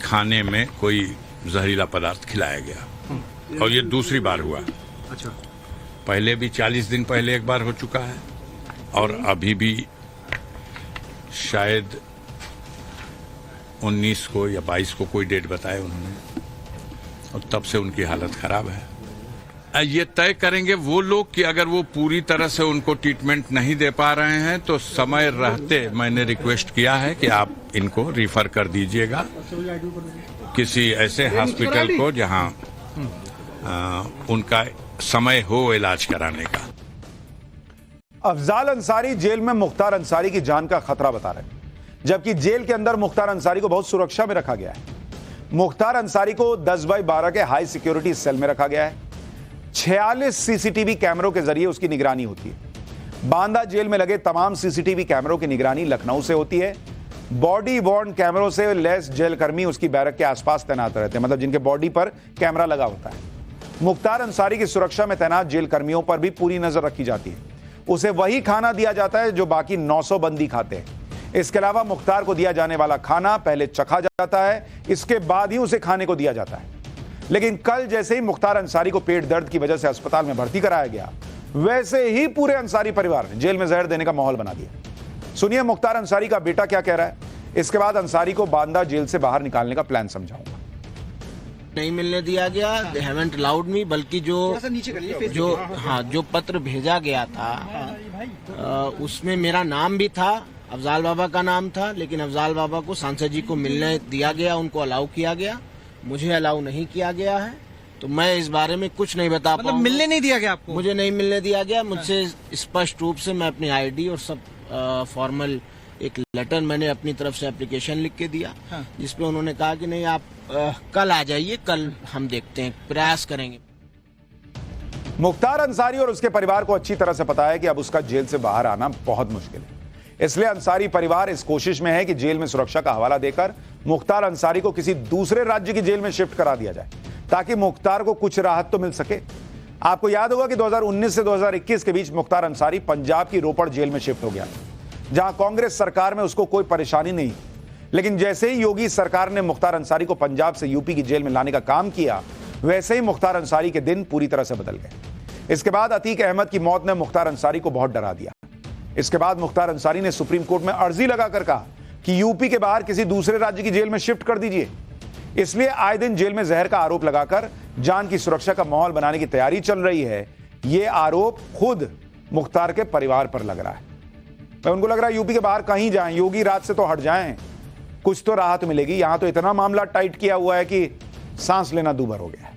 खाने में कोई जहरीला पदार्थ खिलाया गया और ये दूसरी बार हुआ। अच्छा। पहले भी 40 दिन पहले एक बार हो चुका है और अभी भी शायद 19 को या 22 को कोई डेट बताए उन्होंने, और तब से उनकी हालत खराब है। ये तय करेंगे वो लोग कि अगर वो पूरी तरह से उनको ट्रीटमेंट नहीं दे पा रहे हैं तो समय रहते मैंने रिक्वेस्ट किया है कि आप इनको रिफर कर दीजिएगा किसी ऐसे हॉस्पिटल को जहां उनका समय हो इलाज कराने का। अफजाल अंसारी जेल में मुख्तार अंसारी की जान का खतरा बता रहे हैं, जबकि जेल के अंदर मुख्तार अंसारी को बहुत सुरक्षा में रखा गया है। मुख्तार अंसारी को 10x12 के हाई सिक्योरिटी सेल में रखा गया है। 46 सीसीटीवी कैमरों के जरिए उसकी निगरानी होती है। बांदा जेल में लगे तमाम सीसीटीवी कैमरों की निगरानी लखनऊ से होती है। बॉडी वॉर्न कैमरों से लैस जेल कर्मी उसकी बैरक के आसपास तैनात रहते हैं, मतलब जिनके बॉडी पर कैमरा लगा होता है। मुख्तार अंसारी की सुरक्षा में तैनात जेल कर्मियों पर भी पूरी नजर रखी जाती है। उसे वही खाना दिया जाता है जो बाकी 900 बंदी खाते हैं। इसके अलावा मुख्तार को दिया जाने वाला खाना पहले चखा जाता है, इसके बाद ही उसे खाने को दिया जाता है। लेकिन कल जैसे ही मुख्तार अंसारी को पेट दर्द की वजह से अस्पताल में भर्ती कराया गया, वैसे ही पूरे अंसारी परिवार ने जेल में जहर देने का माहौल बना दिया। सुनिए मुख्तार अंसारी का बेटा क्या कह रहा है। इसके बाद अंसारी को बांदा जेल से बाहर निकालने का प्लान समझाऊंगा। नहीं मिलने दिया गया, दे हैवंट अलाउड मी, बल्कि जो पत्र भेजा गया था उसमें मेरा नाम भी था, अफजाल बाबा का नाम था, लेकिन अफजाल बाबा को सांसद जी को मिलने दिया गया, उनको अलाउ किया गया, मुझे अलाउ नहीं किया गया है। तो मैं इस बारे में कुछ नहीं बता पाऊंगा। मतलब मिलने नहीं दिया गया आपको? मुझे नहीं मिलने दिया गया। मुझसे स्पष्ट रूप से मैं अपनी आईडी और सब फॉर्मल एक लेटर मैंने अपनी तरफ से एप्लीकेशन लिख के दिया। हाँ। जिसपे उन्होंने कहा कि नहीं आप कल आ जाइए, कल हम देखते हैं, प्रयास करेंगे। मुख्तार अंसारी और उसके परिवार को अच्छी तरह से पता है कि अब उसका जेल से बाहर आना बहुत मुश्किल है। इसलिए अंसारी परिवार इस कोशिश में है कि जेल में सुरक्षा का हवाला देकर मुख्तार अंसारी को किसी दूसरे राज्य की जेल में शिफ्ट करा दिया जाए, ताकि मुख्तार को कुछ राहत तो मिल सके। आपको याद होगा कि 2019 से 2021 के बीच मुख्तार अंसारी पंजाब की रोपड़ जेल में शिफ्ट हो गया, जहां कांग्रेस सरकार में उसको कोई परेशानी नहीं। लेकिन जैसे ही योगी सरकार ने मुख्तार अंसारी को पंजाब से यूपी की जेल में लाने का काम किया, वैसे ही मुख्तार अंसारी के दिन पूरी तरह से बदल गए। इसके बाद अतीक अहमद की मौत ने मुख्तार अंसारी को बहुत डरा दिया। इसके बाद मुख्तार अंसारी ने सुप्रीम कोर्ट में अर्जी लगाकर कहा कि यूपी के बाहर किसी दूसरे राज्य की जेल में शिफ्ट कर दीजिए। इसलिए आए दिन जेल में जहर का आरोप लगाकर जान की सुरक्षा का माहौल बनाने की तैयारी चल रही है। यह आरोप खुद मुख्तार के परिवार पर लग रहा है। तो उनको लग रहा है यूपी के बाहर कहीं जाएं, योगी राज से तो हट जाएं, कुछ तो राहत मिलेगी। यहां तो इतना मामला टाइट किया हुआ है कि सांस लेना दूभर हो गया।